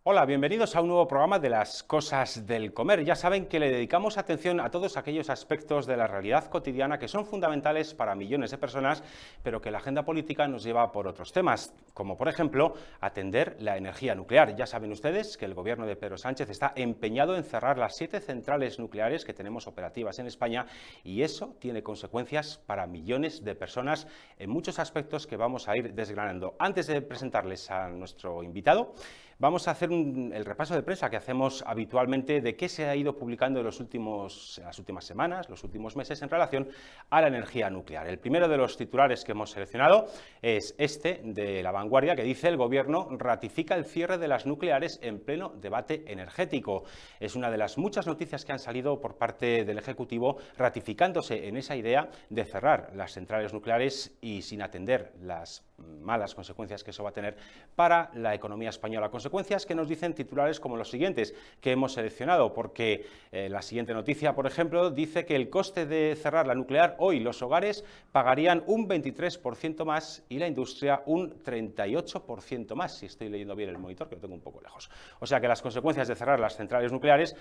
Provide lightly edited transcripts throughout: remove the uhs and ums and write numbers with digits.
Hola, bienvenidos a un nuevo programa de las cosas del comer. Ya saben que le dedicamos atención a todos aquellos aspectos de la realidad cotidiana que son fundamentales para millones de personas, pero que la agenda política nos lleva por otros temas, como por ejemplo atender la energía nuclear. Ya saben ustedes que el gobierno de Pedro Sánchez está empeñado en cerrar las 7 centrales nucleares que tenemos operativas en España y eso tiene consecuencias para millones de personas en muchos aspectos que vamos a ir desgranando. Antes de presentarles a nuestro invitado, vamos a hacer el repaso de prensa que hacemos habitualmente de qué se ha ido publicando en las últimas semanas, los últimos meses en relación a la energía nuclear. El primero de los titulares que hemos seleccionado es este de La Vanguardia, que dice: el Gobierno ratifica el cierre de las nucleares en pleno debate energético. Es una de las muchas noticias que han salido por parte del Ejecutivo ratificándose en esa idea de cerrar las centrales nucleares y sin atender las malas consecuencias que eso va a tener para la economía española. Consecuencias que nos dicen titulares como los siguientes que hemos seleccionado, porque la siguiente noticia, por ejemplo, dice que el coste de cerrar la nuclear hoy los hogares pagarían un 23% más y la industria un 38% más, si estoy leyendo bien el monitor, que lo tengo un poco lejos. O sea que las consecuencias de cerrar las centrales nucleares,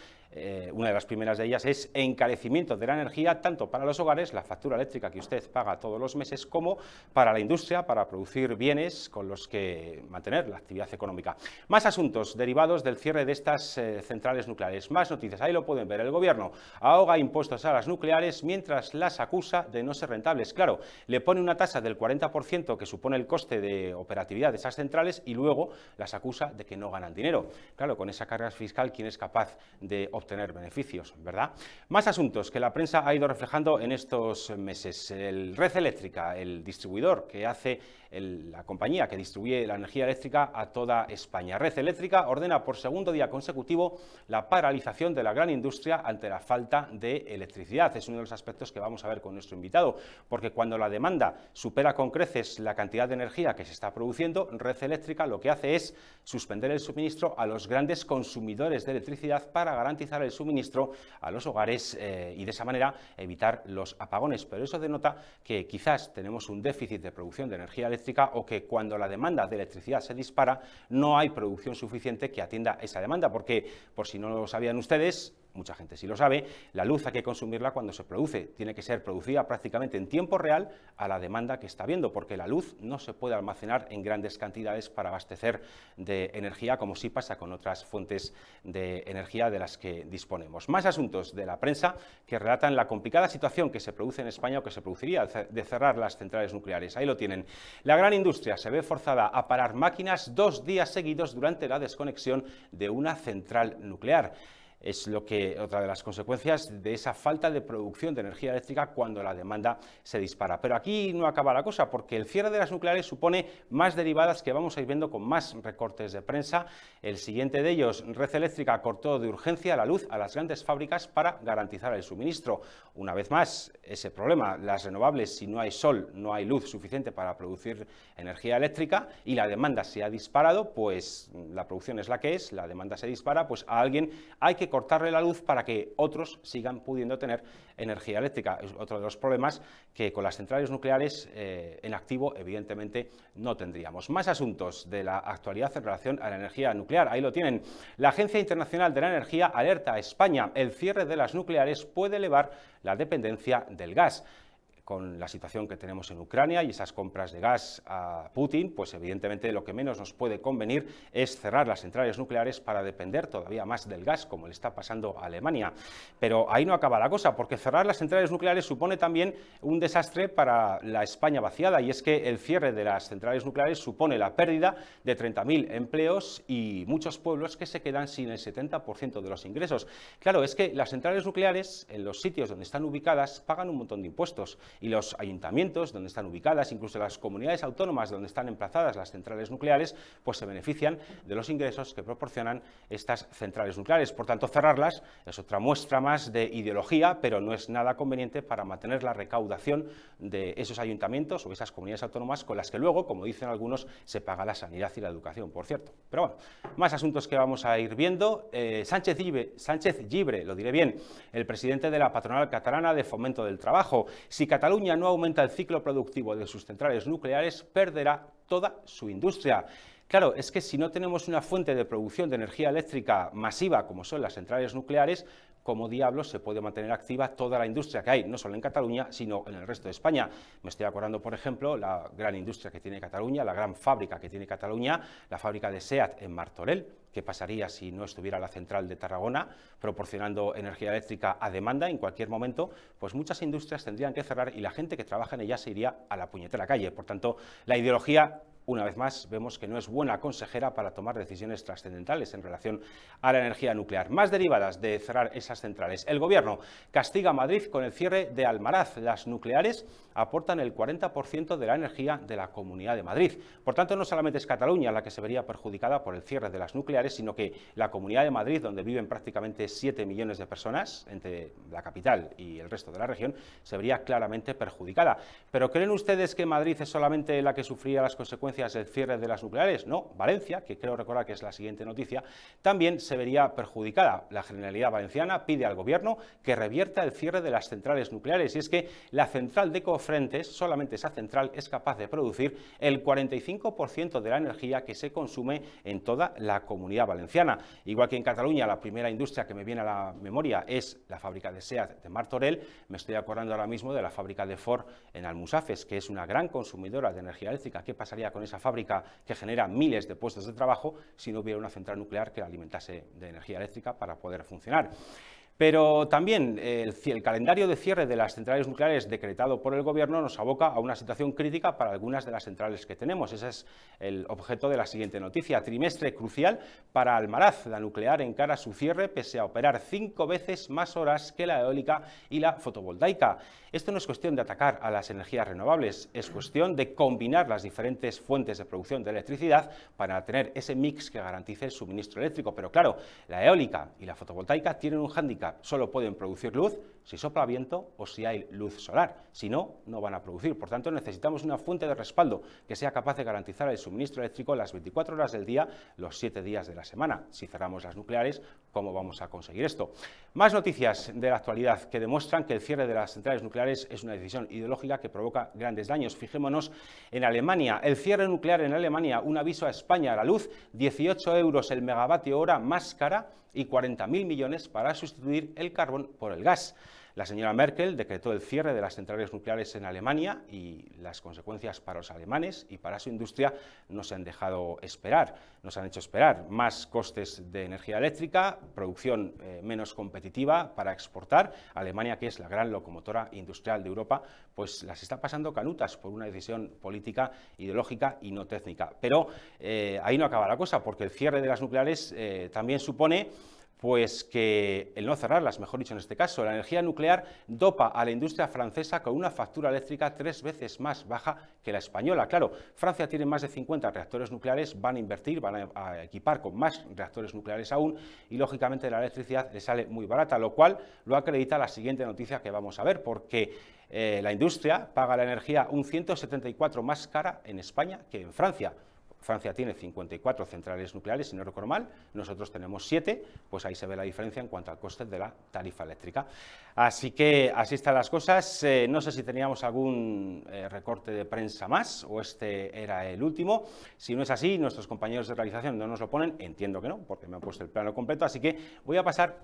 una de las primeras de ellas es encarecimiento de la energía, tanto para los hogares, la factura eléctrica que usted paga todos los meses, como para la industria, para producir bienes con los que mantener la actividad económica. Más asuntos derivados del cierre de estas centrales nucleares. Más noticias, ahí lo pueden ver. El Gobierno ahoga impuestos a las nucleares mientras las acusa de no ser rentables. Claro, le pone una tasa del 40% que supone el coste de operatividad de esas centrales y luego las acusa de que no ganan dinero. Claro, con esa carga fiscal, ¿quién es capaz de obtener beneficios, verdad? Más asuntos que la prensa ha ido reflejando en estos meses. El Red Eléctrica, el distribuidor que hace la compañía que distribuye la energía eléctrica a toda España. Red Eléctrica ordena por segundo día consecutivo la paralización de la gran industria ante la falta de electricidad. Es uno de los aspectos que vamos a ver con nuestro invitado, porque cuando la demanda supera con creces la cantidad de energía que se está produciendo, Red Eléctrica lo que hace es suspender el suministro a los grandes consumidores de electricidad para garantizar el suministro a los hogares y de esa manera evitar los apagones. Pero eso denota que quizás tenemos un déficit de producción de energía eléctrica o que cuando la demanda de electricidad se dispara no hay producción suficiente que atienda esa demanda, porque, por si no lo sabían ustedes, mucha gente sí lo sabe, la luz hay que consumirla cuando se produce, tiene que ser producida prácticamente en tiempo real a la demanda que está habiendo, porque la luz no se puede almacenar en grandes cantidades para abastecer de energía, como sí pasa con otras fuentes de energía de las que disponemos. Más asuntos de la prensa que relatan la complicada situación que se produce en España o que se produciría de cerrar las centrales nucleares. Ahí lo tienen. La gran industria se ve forzada a parar máquinas 2 días seguidos durante la desconexión de una central nuclear. Es otra de las consecuencias de esa falta de producción de energía eléctrica cuando la demanda se dispara. Pero aquí no acaba la cosa, porque el cierre de las nucleares supone más derivadas que vamos a ir viendo con más recortes de prensa. El siguiente de ellos: Red Eléctrica cortó de urgencia la luz a las grandes fábricas para garantizar el suministro. Una vez más, ese problema, las renovables, si no hay sol, no hay luz suficiente para producir energía eléctrica y la demanda se ha disparado, pues la producción es la que es, la demanda se dispara, pues a alguien hay que cortarle la luz para que otros sigan pudiendo tener energía eléctrica. Es otro de los problemas que con las centrales nucleares en activo evidentemente no tendríamos. Más asuntos de la actualidad en relación a la energía nuclear. Ahí lo tienen. La Agencia Internacional de la Energía alerta a España: el cierre de las nucleares puede elevar la dependencia del gas. Con la situación que tenemos en Ucrania y esas compras de gas a Putin, pues evidentemente lo que menos nos puede convenir es cerrar las centrales nucleares para depender todavía más del gas, como le está pasando a Alemania. Pero ahí no acaba la cosa, porque cerrar las centrales nucleares supone también un desastre para la España vaciada, y es que el cierre de las centrales nucleares supone la pérdida de 30.000 empleos y muchos pueblos que se quedan sin el 70% de los ingresos. Claro, es que las centrales nucleares, en los sitios donde están ubicadas, pagan un montón de impuestos, y los ayuntamientos donde están ubicadas, incluso las comunidades autónomas donde están emplazadas las centrales nucleares, pues se benefician de los ingresos que proporcionan estas centrales nucleares. Por tanto, cerrarlas es otra muestra más de ideología, pero no es nada conveniente para mantener la recaudación de esos ayuntamientos o esas comunidades autónomas con las que luego, como dicen algunos, se paga la sanidad y la educación, por cierto. Pero bueno, más asuntos que vamos a ir viendo. Sánchez Llibre, lo diré bien, el presidente de la patronal catalana de Fomento del Trabajo. Si Cataluña Cataluña no aumenta el ciclo productivo de sus centrales nucleares, perderá toda su industria. Claro, es que si no tenemos una fuente de producción de energía eléctrica masiva como son las centrales nucleares, ¿cómo diablos se puede mantener activa toda la industria que hay, no solo en Cataluña, sino en el resto de España? Me estoy acordando, por ejemplo, la gran industria que tiene Cataluña, la gran fábrica que tiene Cataluña, la fábrica de SEAT en Martorell. ¿Qué pasaría si no estuviera la central de Tarragona proporcionando energía eléctrica a demanda en cualquier momento? Pues muchas industrias tendrían que cerrar y la gente que trabaja en ellas se iría a la puñetera calle. Por tanto, la ideología, una vez más, vemos que no es buena consejera para tomar decisiones trascendentales en relación a la energía nuclear. Más derivadas de cerrar esas centrales. El Gobierno castiga a Madrid con el cierre de Almaraz. Las nucleares aportan el 40% de la energía de la Comunidad de Madrid. Por tanto, no solamente es Cataluña la que se vería perjudicada por el cierre de las nucleares, sino que la Comunidad de Madrid, donde viven prácticamente 7 millones de personas, entre la capital y el resto de la región, se vería claramente perjudicada. ¿Pero creen ustedes que Madrid es solamente la que sufría las consecuencias del cierre de las nucleares? No, Valencia, que creo recordar que es la siguiente noticia, también se vería perjudicada. La Generalidad Valenciana pide al Gobierno que revierta el cierre de las centrales nucleares, y es que la central de Cofrentes, solamente esa central, es capaz de producir el 45% de la energía que se consume en toda la Comunidad Valenciana. Igual que en Cataluña, la primera industria que me viene a la memoria es la fábrica de SEAT de Martorell, me estoy acordando ahora mismo de la fábrica de Ford en Almusafes, que es una gran consumidora de energía eléctrica. ¿Qué pasaría con esa fábrica que genera miles de puestos de trabajo si no hubiera una central nuclear que la alimentase de energía eléctrica para poder funcionar? Pero también el calendario de cierre de las centrales nucleares decretado por el Gobierno nos aboca a una situación crítica para algunas de las centrales que tenemos. Ese es el objeto de la siguiente noticia. Trimestre crucial para Almaraz. La nuclear encara su cierre pese a operar 5 veces más horas que la eólica y la fotovoltaica. Esto no es cuestión de atacar a las energías renovables, es cuestión de combinar las diferentes fuentes de producción de electricidad para tener ese mix que garantice el suministro eléctrico. Pero claro, la eólica y la fotovoltaica tienen un hándicap. Solo pueden producir luz si sopla viento o si hay luz solar. Si no, no van a producir. Por tanto, necesitamos una fuente de respaldo que sea capaz de garantizar el suministro eléctrico las 24 horas del día, los 7 días de la semana. Si cerramos las nucleares, ¿cómo vamos a conseguir esto? Más noticias de la actualidad que demuestran que el cierre de las centrales nucleares es una decisión ideológica que provoca grandes daños. Fijémonos en Alemania. El cierre nuclear en Alemania, un aviso a España. La luz, 18 euros el megavatio hora más cara y 40.000 millones para sustituir el carbón por el gas. La señora Merkel decretó el cierre de las centrales nucleares en Alemania y las consecuencias para los alemanes y para su industria no se han dejado esperar, nos han hecho esperar. Más costes de energía eléctrica, producción menos competitiva para exportar. Alemania, que es la gran locomotora industrial de Europa, pues las está pasando canutas por una decisión política, ideológica y no técnica. Pero ahí no acaba la cosa, porque el cierre de las nucleares también supone pues que el no cerrarlas, mejor dicho en este caso, la energía nuclear dopa a la industria francesa con una factura eléctrica 3 veces más baja que la española. Claro, Francia tiene más de 50 reactores nucleares, van a invertir, van a equipar con más reactores nucleares aún y lógicamente la electricidad le sale muy barata, lo cual lo acredita la siguiente noticia que vamos a ver, porque la industria paga la energía un 174 más cara en España que en Francia. Francia tiene 54 centrales nucleares, si no recuerdo mal, nosotros tenemos 7, pues ahí se ve la diferencia en cuanto al coste de la tarifa eléctrica. Así que así están las cosas. No sé si teníamos algún recorte de prensa más o este era el último. Si no es así, nuestros compañeros de realización no nos lo ponen, entiendo que no, porque me han puesto el plano completo, así que voy a pasar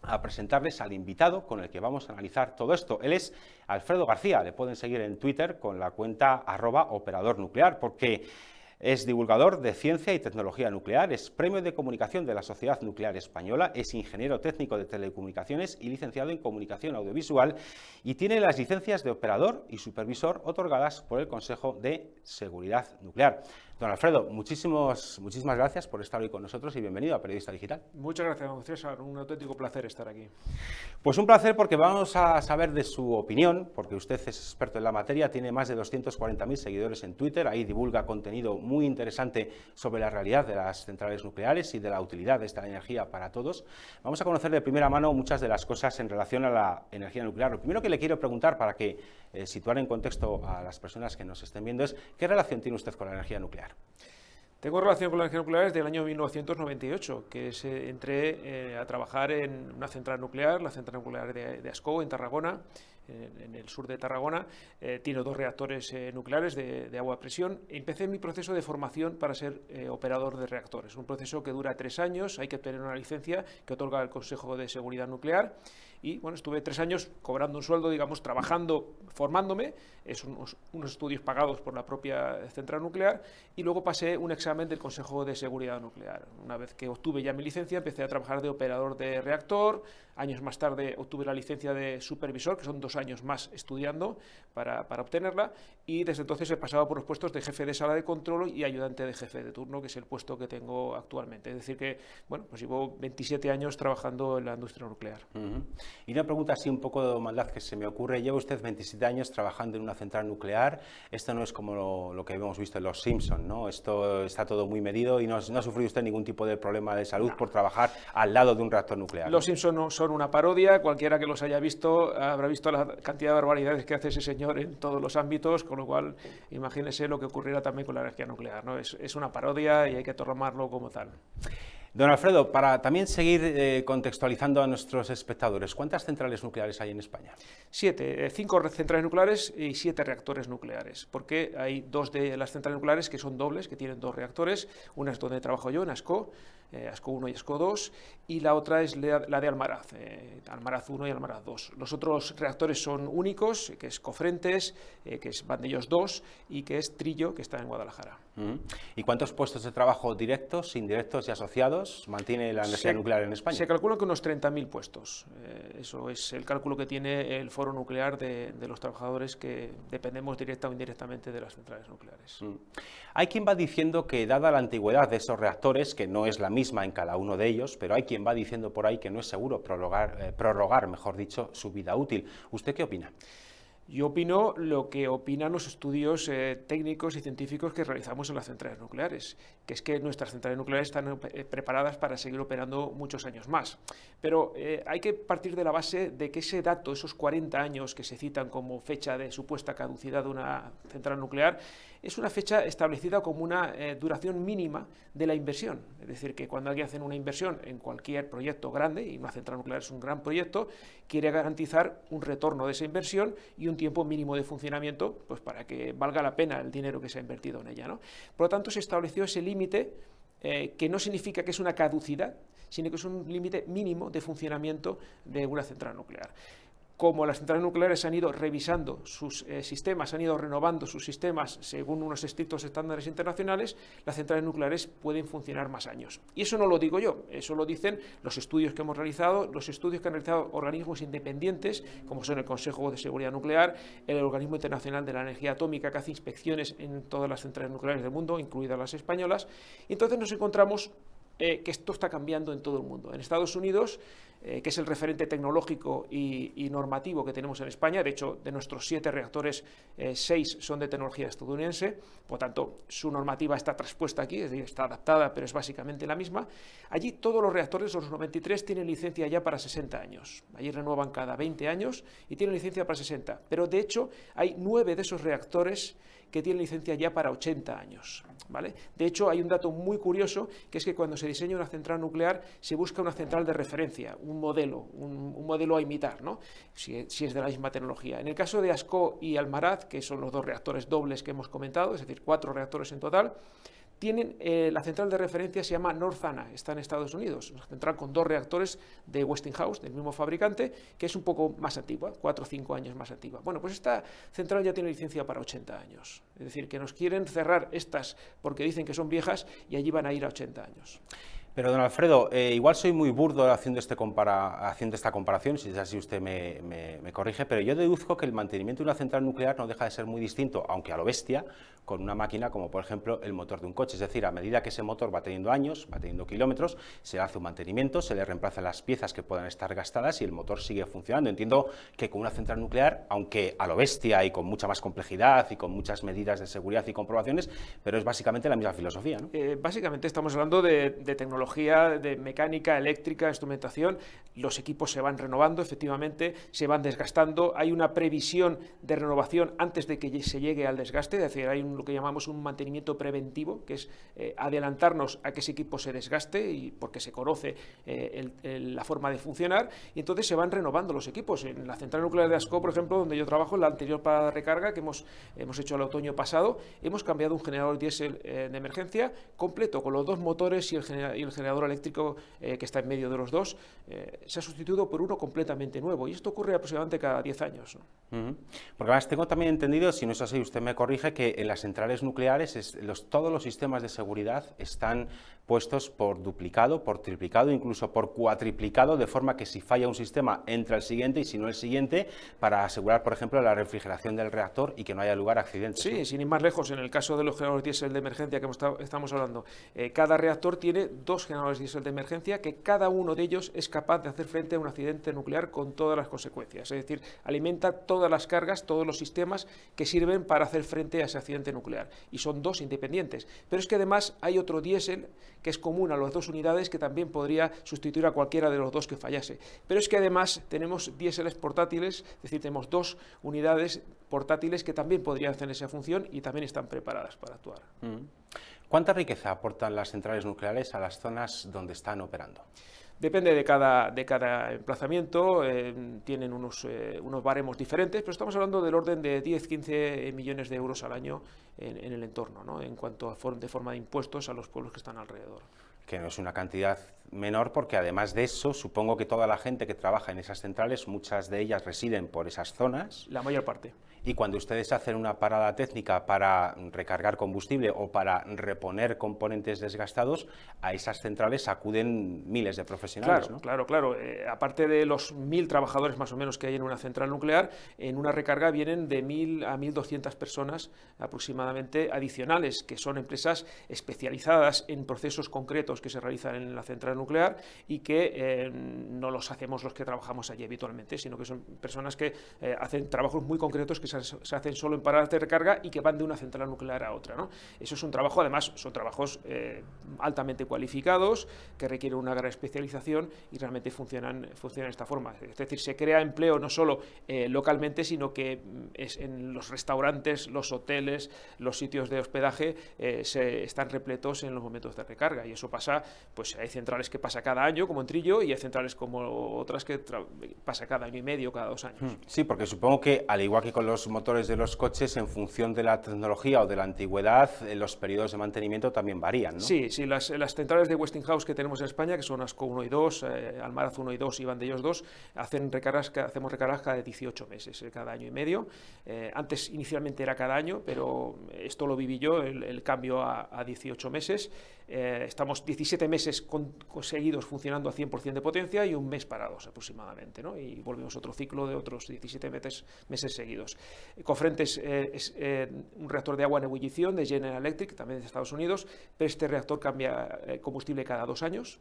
a presentarles al invitado con el que vamos a analizar todo esto. Él es Alfredo García, le pueden seguir en Twitter con la cuenta @operadornuclear, porque es divulgador de ciencia y tecnología nuclear, es premio de comunicación de la Sociedad Nuclear Española, es ingeniero técnico de telecomunicaciones y licenciado en comunicación audiovisual y tiene las licencias de operador y supervisor otorgadas por el Consejo de Seguridad Nuclear. Don Alfredo, muchísimas gracias por estar hoy con nosotros y bienvenido a Periodista Digital. Muchas gracias, don César, un auténtico placer estar aquí. Pues un placer porque vamos a saber de su opinión, porque usted es experto en la materia, tiene más de 240.000 seguidores en Twitter, ahí divulga contenido muy interesante sobre la realidad de las centrales nucleares y de la utilidad de esta energía para todos. Vamos a conocer de primera mano muchas de las cosas en relación a la energía nuclear. Lo primero que le quiero preguntar, para que situar en contexto a las personas que nos estén viendo, es ¿qué relación tiene usted con la energía nuclear? Tengo relación con la energía nuclear desde el año 1998, que entré a trabajar en una central nuclear, la central nuclear de Ascó, en Tarragona, en el sur de Tarragona. Tiene 2 reactores nucleares de agua a presión. Empecé mi proceso de formación para ser operador de reactores, un proceso que dura 3 años, hay que obtener una licencia que otorga el Consejo de Seguridad Nuclear. Y bueno, estuve 3 años cobrando un sueldo, digamos, trabajando, formándome, es unos estudios pagados por la propia central nuclear, y luego pasé un examen del Consejo de Seguridad Nuclear. Una vez que obtuve ya mi licencia, empecé a trabajar de operador de reactor. Años más tarde obtuve la licencia de supervisor, que son 2 años más estudiando para obtenerla, y desde entonces he pasado por los puestos de jefe de sala de control y ayudante de jefe de turno, que es el puesto que tengo actualmente. Es decir que, bueno, pues llevo 27 años trabajando en la industria nuclear. Y una pregunta así un poco de maldad que se me ocurre: lleva usted 27 años trabajando en una central nuclear, esto no es como lo que hemos visto en Los Simpson, ¿no? Esto está todo muy medido y no ha sufrido usted ningún tipo de problema de salud por trabajar al lado de un reactor nuclear, ¿no? Los Simpson no son una parodia, cualquiera que los haya visto habrá visto la cantidad de barbaridades que hace ese señor en todos los ámbitos, con lo cual imagínese lo que ocurrirá también con la energía nuclear, ¿no? Es una parodia y hay que tomarlo como tal. Don Alfredo, para también seguir contextualizando a nuestros espectadores, ¿cuántas centrales nucleares hay en España? 7, 5 centrales nucleares y 7 reactores nucleares, porque hay 2 de las centrales nucleares que son dobles, que tienen 2 reactores, una es donde trabajo yo, en Ascó, Ascó 1 y Ascó 2, y la otra es la de Almaraz, Almaraz 1 y Almaraz 2. Los otros reactores son únicos, que es Cofrentes, que es Vandellós 2 y que es Trillo, que está en Guadalajara. ¿Y cuántos puestos de trabajo directos, indirectos y asociados mantiene la energía nuclear en España? Se calcula que unos 30.000 puestos. Eso es el cálculo que tiene el Foro Nuclear de los trabajadores que dependemos directa o indirectamente de las centrales nucleares. Hay quien va diciendo que, dada la antigüedad de esos reactores, que no es la misma en cada uno de ellos, pero hay quien va diciendo por ahí que no es seguro prorrogar, mejor dicho, su vida útil. ¿Usted qué opina? Yo opino lo que opinan los estudios técnicos y científicos que realizamos en las centrales nucleares, que es que nuestras centrales nucleares están preparadas para seguir operando muchos años más. Pero hay que partir de la base de que ese dato, esos 40 años que se citan como fecha de supuesta caducidad de una central nuclear, es una fecha establecida como una duración mínima de la inversión. Es decir, que cuando alguien hace una inversión en cualquier proyecto grande, y una central nuclear es un gran proyecto, quiere garantizar un retorno de esa inversión y un tiempo mínimo de funcionamiento, pues para que valga la pena el dinero que se ha invertido en ella, ¿no? Por lo tanto, se estableció ese límite que no significa que es una caducidad, sino que es un límite mínimo de funcionamiento de una central nuclear. Como las centrales nucleares han ido revisando sus sistemas, han ido renovando sus sistemas según unos estrictos estándares internacionales, las centrales nucleares pueden funcionar más años. Y eso no lo digo yo, eso lo dicen los estudios que hemos realizado, los estudios que han realizado organismos independientes, como son el Consejo de Seguridad Nuclear, el Organismo Internacional de la Energía Atómica, que hace inspecciones en todas las centrales nucleares del mundo, incluidas las españolas, y entonces nos encontramos que esto está cambiando en todo el mundo. En Estados Unidos, que es el referente tecnológico y normativo que tenemos en España, de hecho, de nuestros 7 reactores, 6 son de tecnología estadounidense, por tanto, su normativa está traspuesta aquí, es decir, está adaptada, pero es básicamente la misma. Allí todos los reactores, los 93, tienen licencia ya para 60 años. Allí renuevan cada 20 años y tienen licencia para 60, pero de hecho hay 9 de esos reactores que tienen licencia ya para 80 años, ¿vale? De hecho, hay un dato muy curioso, que es que cuando se diseña una central nuclear, se busca una central de referencia, un modelo a imitar, ¿no? Si es de la misma tecnología. En el caso de Ascó y Almaraz, que son los 2 reactores dobles que hemos comentado, es decir, 4 reactores en total, tienen la central de referencia, se llama North Anna, está en Estados Unidos, una central con 2 reactores de Westinghouse, del mismo fabricante, que es un poco más antigua, 4 o 5 años más antigua. Bueno, pues esta central ya tiene licencia para 80 años, es decir, que nos quieren cerrar estas porque dicen que son viejas y allí van a ir a 80 años. Pero, don Alfredo, igual soy muy burdo haciendo esta comparación, si es así usted me corrige, pero yo deduzco que el mantenimiento de una central nuclear no deja de ser muy distinto, aunque a lo bestia, con una máquina como, por ejemplo, el motor de un coche. Es decir, a medida que ese motor va teniendo años, va teniendo kilómetros, se le hace un mantenimiento, se le reemplazan las piezas que puedan estar gastadas y el motor sigue funcionando. Entiendo que con una central nuclear, aunque a lo bestia y con mucha más complejidad y con muchas medidas de seguridad y comprobaciones, pero es básicamente la misma filosofía, ¿no? Básicamente estamos hablando de tecnología tecnología de mecánica, eléctrica, instrumentación. Los equipos se van renovando, efectivamente, se van desgastando. Hay una previsión de renovación antes de que se llegue al desgaste, es decir, hay lo que llamamos un mantenimiento preventivo, que es adelantarnos a que ese equipo se desgaste, y porque se conoce la forma de funcionar, y entonces se van renovando los equipos. En la central nuclear de Ascó, por ejemplo, donde yo trabajo, en la anterior parada de recarga que hemos hecho el otoño pasado, hemos cambiado un generador diésel de emergencia completo, con los dos motores y el generador eléctrico que está en medio de los dos. Se ha sustituido por uno completamente nuevo, y esto ocurre aproximadamente cada 10 años, ¿no? Porque además tengo también entendido, si no es así, usted me corrige, que en las centrales nucleares todos los sistemas de seguridad están puestos por duplicado, por triplicado, incluso por cuatriplicado, de forma que si falla un sistema entra el siguiente y si no el siguiente, para asegurar, por ejemplo, la refrigeración del reactor y que no haya lugar a accidentes. Sí, ¿no? Sin ir más lejos, en el caso de los generadores diésel de emergencia que estamos hablando, cada reactor tiene 2 generadores diésel de emergencia, que cada uno de ellos es capaz de hacer frente a un accidente nuclear con todas las consecuencias. Es decir, alimenta todas las cargas, todos los sistemas que sirven para hacer frente a ese accidente nuclear. Y son 2 independientes. Pero es que además hay otro diésel que es común a las 2 unidades, que también podría sustituir a cualquiera de los 2 que fallase. Pero es que además tenemos diéseles portátiles, es decir, tenemos 2 unidades portátiles que también podrían hacer esa función y también están preparadas para actuar. ¿Cuánta riqueza aportan las centrales nucleares a las zonas donde están operando? Depende de cada emplazamiento, tienen unos baremos diferentes, pero estamos hablando del orden de 10-15 millones de euros al año en el entorno, ¿no? En cuanto a de forma de impuestos a los pueblos que están alrededor. Que no es una cantidad menor, porque además de eso, supongo que toda la gente que trabaja en esas centrales, muchas de ellas residen por esas zonas. La mayor parte. Y cuando ustedes hacen una parada técnica para recargar combustible o para reponer componentes desgastados, a esas centrales acuden miles de profesionales, Claro, ¿no? Claro. Aparte de los 1.000 trabajadores más o menos que hay en una central nuclear, en una recarga vienen de 1.000 a 1.200 personas aproximadamente adicionales, que son empresas especializadas en procesos concretos que se realizan en la central nuclear y que no los hacemos los que trabajamos allí habitualmente, sino que son personas que hacen trabajos muy concretos que se hacen solo en paradas de recarga y que van de una central nuclear a otra, ¿no? Eso es un trabajo, además, son trabajos altamente cualificados, que requieren una gran especialización y realmente funcionan de esta forma. Es decir, se crea empleo no solo localmente, sino que es en los restaurantes, los hoteles, los sitios de hospedaje están repletos en los momentos de recarga, y eso pasa, pues hay centrales que pasa cada año, como en Trillo, y hay centrales como otras que pasa cada año y medio, cada 2 años. Sí, porque supongo que, al igual que con los motores de los coches, en función de la tecnología o de la antigüedad, los periodos de mantenimiento también varían, ¿no? Sí, las centrales de Westinghouse que tenemos en España, que son Ascó 1 y 2, Almaraz 1 y 2 y Vandellós 2, hacemos recargas cada 18 meses, cada año y medio. Antes, inicialmente era cada año, pero esto lo viví yo, el cambio a 18 meses. Estamos 17 meses seguidos funcionando a 100% de potencia y un mes parados aproximadamente, ¿no? Y volvemos a otro ciclo de otros 17 meses seguidos. Cofrentes es un reactor de agua en ebullición de General Electric, también de Estados Unidos, pero este reactor cambia combustible cada 2 años.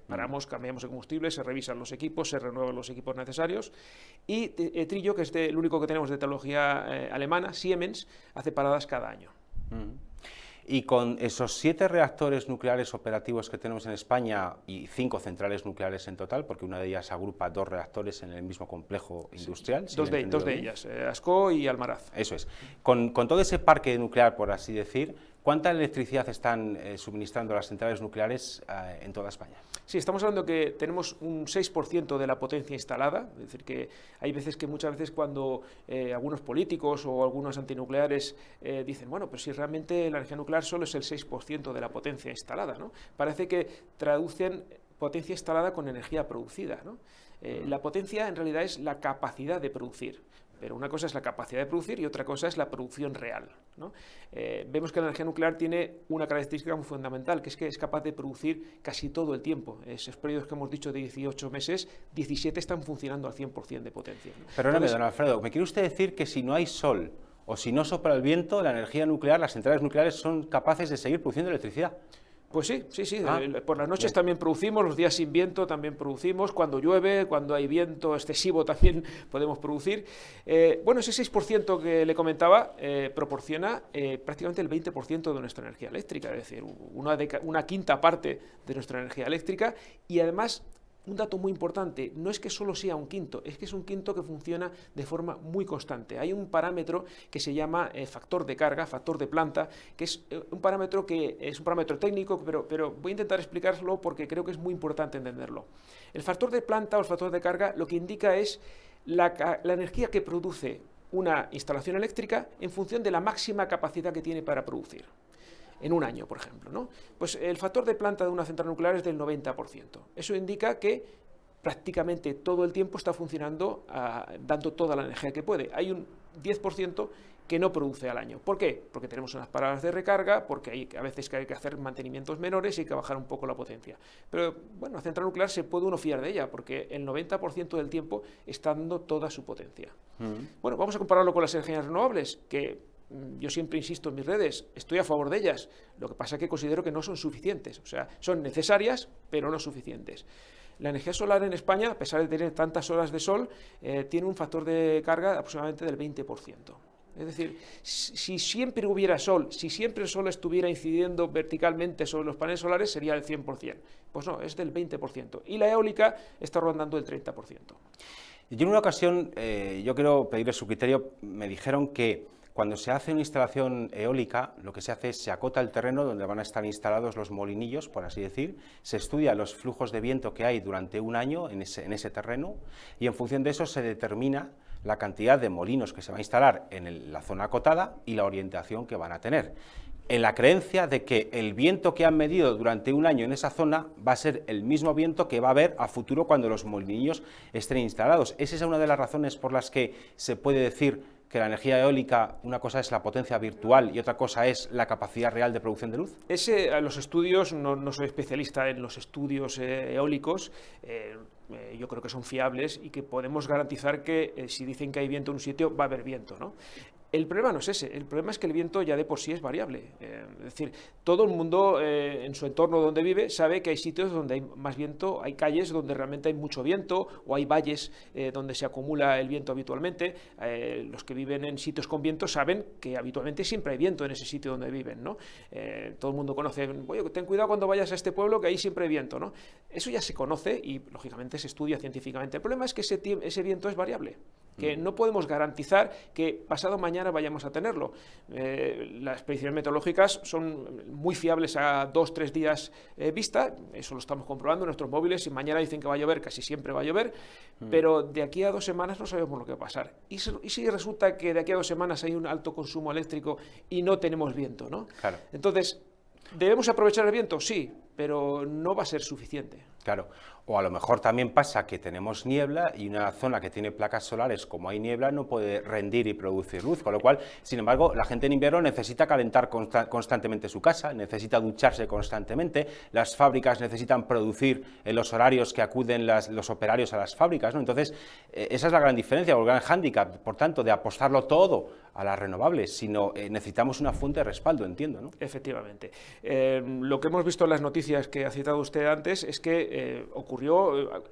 Paramos, cambiamos el combustible, se revisan los equipos, se renuevan los equipos necesarios. Y Trillo, que es el único que tenemos de tecnología alemana, Siemens, hace paradas cada año. Y con esos 7 reactores nucleares operativos que tenemos en España y 5 centrales nucleares en total, porque una de ellas agrupa 2 reactores en el mismo complejo industrial. Sí, dos de ellas, Ascó y Almaraz. Eso es. Con todo ese parque nuclear, por así decir, ¿cuánta electricidad están suministrando las centrales nucleares en toda España? Sí, estamos hablando que tenemos un 6% de la potencia instalada, es decir, que hay veces que muchas veces cuando algunos políticos o algunos antinucleares dicen, bueno, pero si realmente la energía nuclear solo es el 6% de la potencia instalada, ¿no? Parece que traducen potencia instalada con energía producida, ¿no? La potencia en realidad es la capacidad de producir. Pero una cosa es la capacidad de producir y otra cosa es la producción real, ¿no? Vemos que la energía nuclear tiene una característica muy fundamental, que es capaz de producir casi todo el tiempo. Esos periodos que hemos dicho de 18 meses, 17 están funcionando al 100% de potencia, ¿no? Perdóname, don Alfredo, ¿me quiere usted decir que si no hay sol o si no sopla el viento, la energía nuclear, las centrales nucleares son capaces de seguir produciendo electricidad? Pues sí, sí, sí. Ah, Por las noches bien. también producimos, los días sin viento también producimos, cuando llueve, cuando hay viento excesivo también podemos producir. Bueno, ese 6% que le comentaba proporciona prácticamente el 20% de nuestra energía eléctrica, es decir, una quinta parte de nuestra energía eléctrica, y además un dato muy importante, no es que solo sea un quinto, es que es un quinto que funciona de forma muy constante. Hay un parámetro que se llama factor de carga, factor de planta, que es un parámetro técnico, pero voy a intentar explicarlo porque creo que es muy importante entenderlo. El factor de planta o el factor de carga lo que indica es la energía que produce una instalación eléctrica en función de la máxima capacidad que tiene para producir. En un año, por ejemplo, ¿no? Pues el factor de planta de una central nuclear es del 90%. Eso indica que prácticamente todo el tiempo está funcionando dando toda la energía que puede. Hay un 10% que no produce al año. ¿Por qué? Porque tenemos unas paradas de recarga, porque a veces hay que hacer mantenimientos menores y hay que bajar un poco la potencia. Pero bueno, la central nuclear se puede uno fiar de ella, porque el 90% del tiempo está dando toda su potencia. Bueno, vamos a compararlo con las energías renovables, que yo siempre insisto en mis redes, estoy a favor de ellas, lo que pasa es que considero que no son suficientes, o sea, son necesarias, pero no suficientes. La energía solar en España, a pesar de tener tantas horas de sol, tiene un factor de carga aproximadamente del 20%. Es decir, si siempre hubiera sol, si siempre el sol estuviera incidiendo verticalmente sobre los paneles solares, sería el 100%. Pues no, es del 20%. Y la eólica está rondando el 30%. Yo en una ocasión, yo quiero pedirle su criterio, me dijeron que cuando se hace una instalación eólica, lo que se hace es se acota el terreno donde van a estar instalados los molinillos, por así decir, se estudia los flujos de viento que hay durante un año en ese terreno y en función de eso se determina la cantidad de molinos que se va a instalar en la zona acotada y la orientación que van a tener, en la creencia de que el viento que han medido durante un año en esa zona va a ser el mismo viento que va a haber a futuro cuando los molinillos estén instalados. ¿Esa es una de las razones por las que se puede decir que la energía eólica, una cosa es la potencia virtual y otra cosa es la capacidad real de producción de luz? Los estudios, no soy especialista en los estudios eólicos, yo creo que son fiables y que podemos garantizar que si dicen que hay viento en un sitio, va a haber viento, ¿no? El problema no es ese, el problema es que el viento ya de por sí es variable. Es decir, todo el mundo en su entorno donde vive sabe que hay sitios donde hay más viento, hay calles donde realmente hay mucho viento o hay valles donde se acumula el viento habitualmente. Los que viven en sitios con viento saben que habitualmente siempre hay viento en ese sitio donde viven, ¿no? Todo el mundo conoce, oye, ten cuidado cuando vayas a este pueblo que ahí siempre hay viento, ¿no? Eso ya se conoce y lógicamente se estudia científicamente. El problema es que ese viento es variable, que no podemos garantizar que pasado mañana vayamos a tenerlo. Las predicciones meteorológicas son muy fiables a 2-3 días vista, eso lo estamos comprobando en nuestros móviles, si mañana dicen que va a llover, casi siempre va a llover, pero de aquí a 2 semanas no sabemos lo que va a pasar. ¿Y si resulta que de aquí a 2 semanas hay un alto consumo eléctrico y no tenemos viento, ¿no? Claro. Entonces, ¿debemos aprovechar el viento? Sí, pero no va a ser suficiente. Claro, o a lo mejor también pasa que tenemos niebla y una zona que tiene placas solares, como hay niebla, no puede rendir y producir luz, con lo cual, sin embargo, la gente en invierno necesita calentar constantemente su casa, necesita ducharse constantemente, las fábricas necesitan producir en los horarios que acuden los operarios a las fábricas, ¿no? Entonces, esa es la gran diferencia, o el gran hándicap, por tanto, de apostarlo todo a las renovables, sino necesitamos una fuente de respaldo, entiendo, ¿no? Efectivamente. Lo que hemos visto en las noticias que ha citado usted antes es que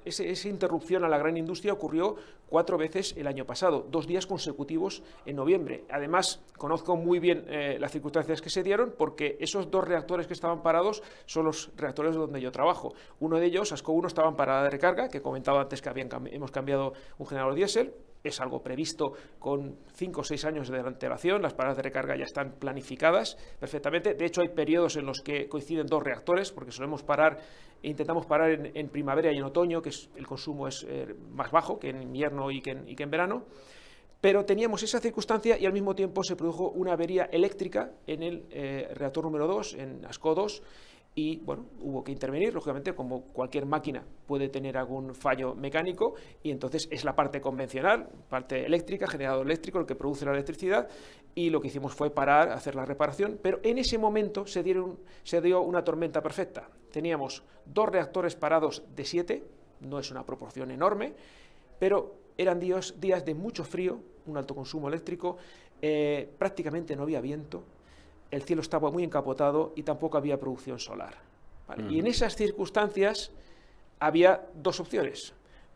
esa interrupción a la gran industria ocurrió 4 veces el año pasado, 2 días consecutivos en noviembre. Además, conozco muy bien las circunstancias que se dieron porque esos 2 reactores que estaban parados son los reactores donde yo trabajo. Uno de ellos, ASCO 1, estaba en parada de recarga, que he comentado antes que hemos cambiado un generador diésel. Es algo previsto con 5 o 6 años de antelación, las paradas de recarga ya están planificadas perfectamente. De hecho, hay periodos en los que coinciden 2 reactores, porque solemos parar e intentamos parar en primavera y en otoño, que el consumo es más bajo que en invierno y que en verano. Pero teníamos esa circunstancia y al mismo tiempo se produjo una avería eléctrica en el reactor número 2, en ASCO 2, y bueno, hubo que intervenir, lógicamente, como cualquier máquina puede tener algún fallo mecánico, y entonces es la parte convencional, parte eléctrica, generador eléctrico, el que produce la electricidad, y lo que hicimos fue parar, hacer la reparación, pero en ese momento se dio una tormenta perfecta. Teníamos 2 reactores parados de 7, no es una proporción enorme, pero eran días de mucho frío, un alto consumo eléctrico, prácticamente no había viento. el cielo estaba muy encapotado y tampoco había producción solar. ¿Vale? Y en esas circunstancias había dos opciones: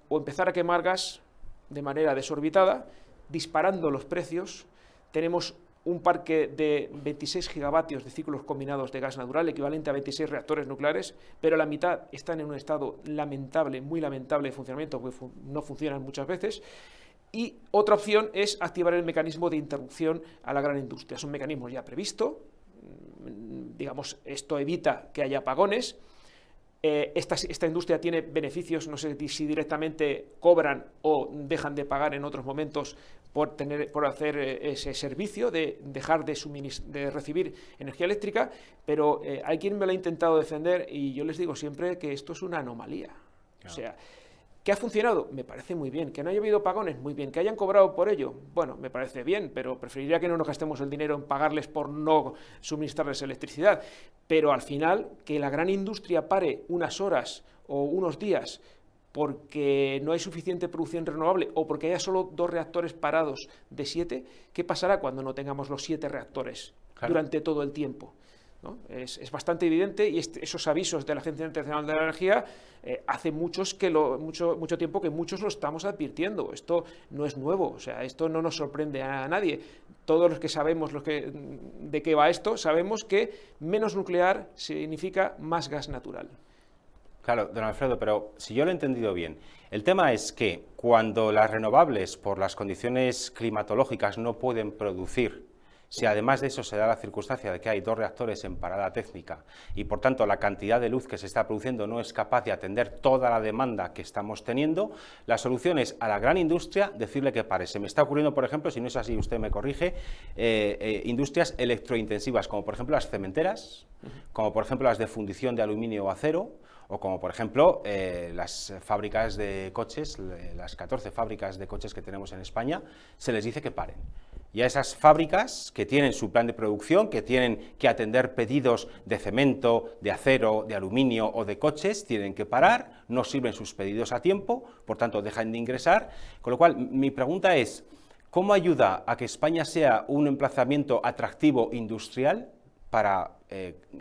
o empezar a quemar gas de manera desorbitada, disparando los precios. Tenemos un parque de 26 gigavatios de ciclos combinados de gas natural, equivalente a 26 reactores nucleares, pero la mitad están en un estado lamentable, muy lamentable de funcionamiento, porque no funcionan muchas veces. Y otra opción es activar el mecanismo de interrupción a la gran industria. Es un mecanismo ya previsto, digamos, esto evita que haya apagones. Esta industria tiene beneficios, no sé si directamente cobran o dejan de pagar en otros momentos por hacer ese servicio de dejar de recibir energía eléctrica, pero hay quien me lo ha intentado defender y yo les digo siempre que esto es una anomalía. Claro. O sea, ¿que ha funcionado? Me parece muy bien. ¿Que no haya habido apagones? Muy bien. ¿Que hayan cobrado por ello? Bueno, me parece bien, pero preferiría que no nos gastemos el dinero en pagarles por no suministrarles electricidad. Pero al final, que la gran industria pare unas horas o unos días porque no hay suficiente producción renovable o porque haya solo 2 reactores parados de 7, ¿qué pasará cuando no tengamos los 7 reactores durante todo el tiempo? ¿No? Es bastante evidente, y esos avisos de la Agencia Internacional de la Energía hace mucho tiempo que muchos lo estamos advirtiendo. Esto no es nuevo, o sea, esto no nos sorprende a nadie. Todos los que sabemos de qué va esto, sabemos que menos nuclear significa más gas natural. Claro, don Alfredo, pero si yo lo he entendido bien, el tema es que cuando las renovables, por las condiciones climatológicas, no pueden producir, si además de eso se da la circunstancia de que hay 2 reactores en parada técnica y por tanto la cantidad de luz que se está produciendo no es capaz de atender toda la demanda que estamos teniendo, la solución es a la gran industria decirle que pare. Se me está ocurriendo, por ejemplo, si no es así usted me corrige, industrias electrointensivas, como por ejemplo las cementeras, como por ejemplo las de fundición de aluminio o acero, o como por ejemplo las fábricas de coches, las 14 fábricas de coches que tenemos en España, se les dice que paren. Y a esas fábricas que tienen su plan de producción, que tienen que atender pedidos de cemento, de acero, de aluminio o de coches, tienen que parar, no sirven sus pedidos a tiempo, por tanto dejan de ingresar. Con lo cual, mi pregunta es, ¿cómo ayuda a que España sea un emplazamiento atractivo industrial para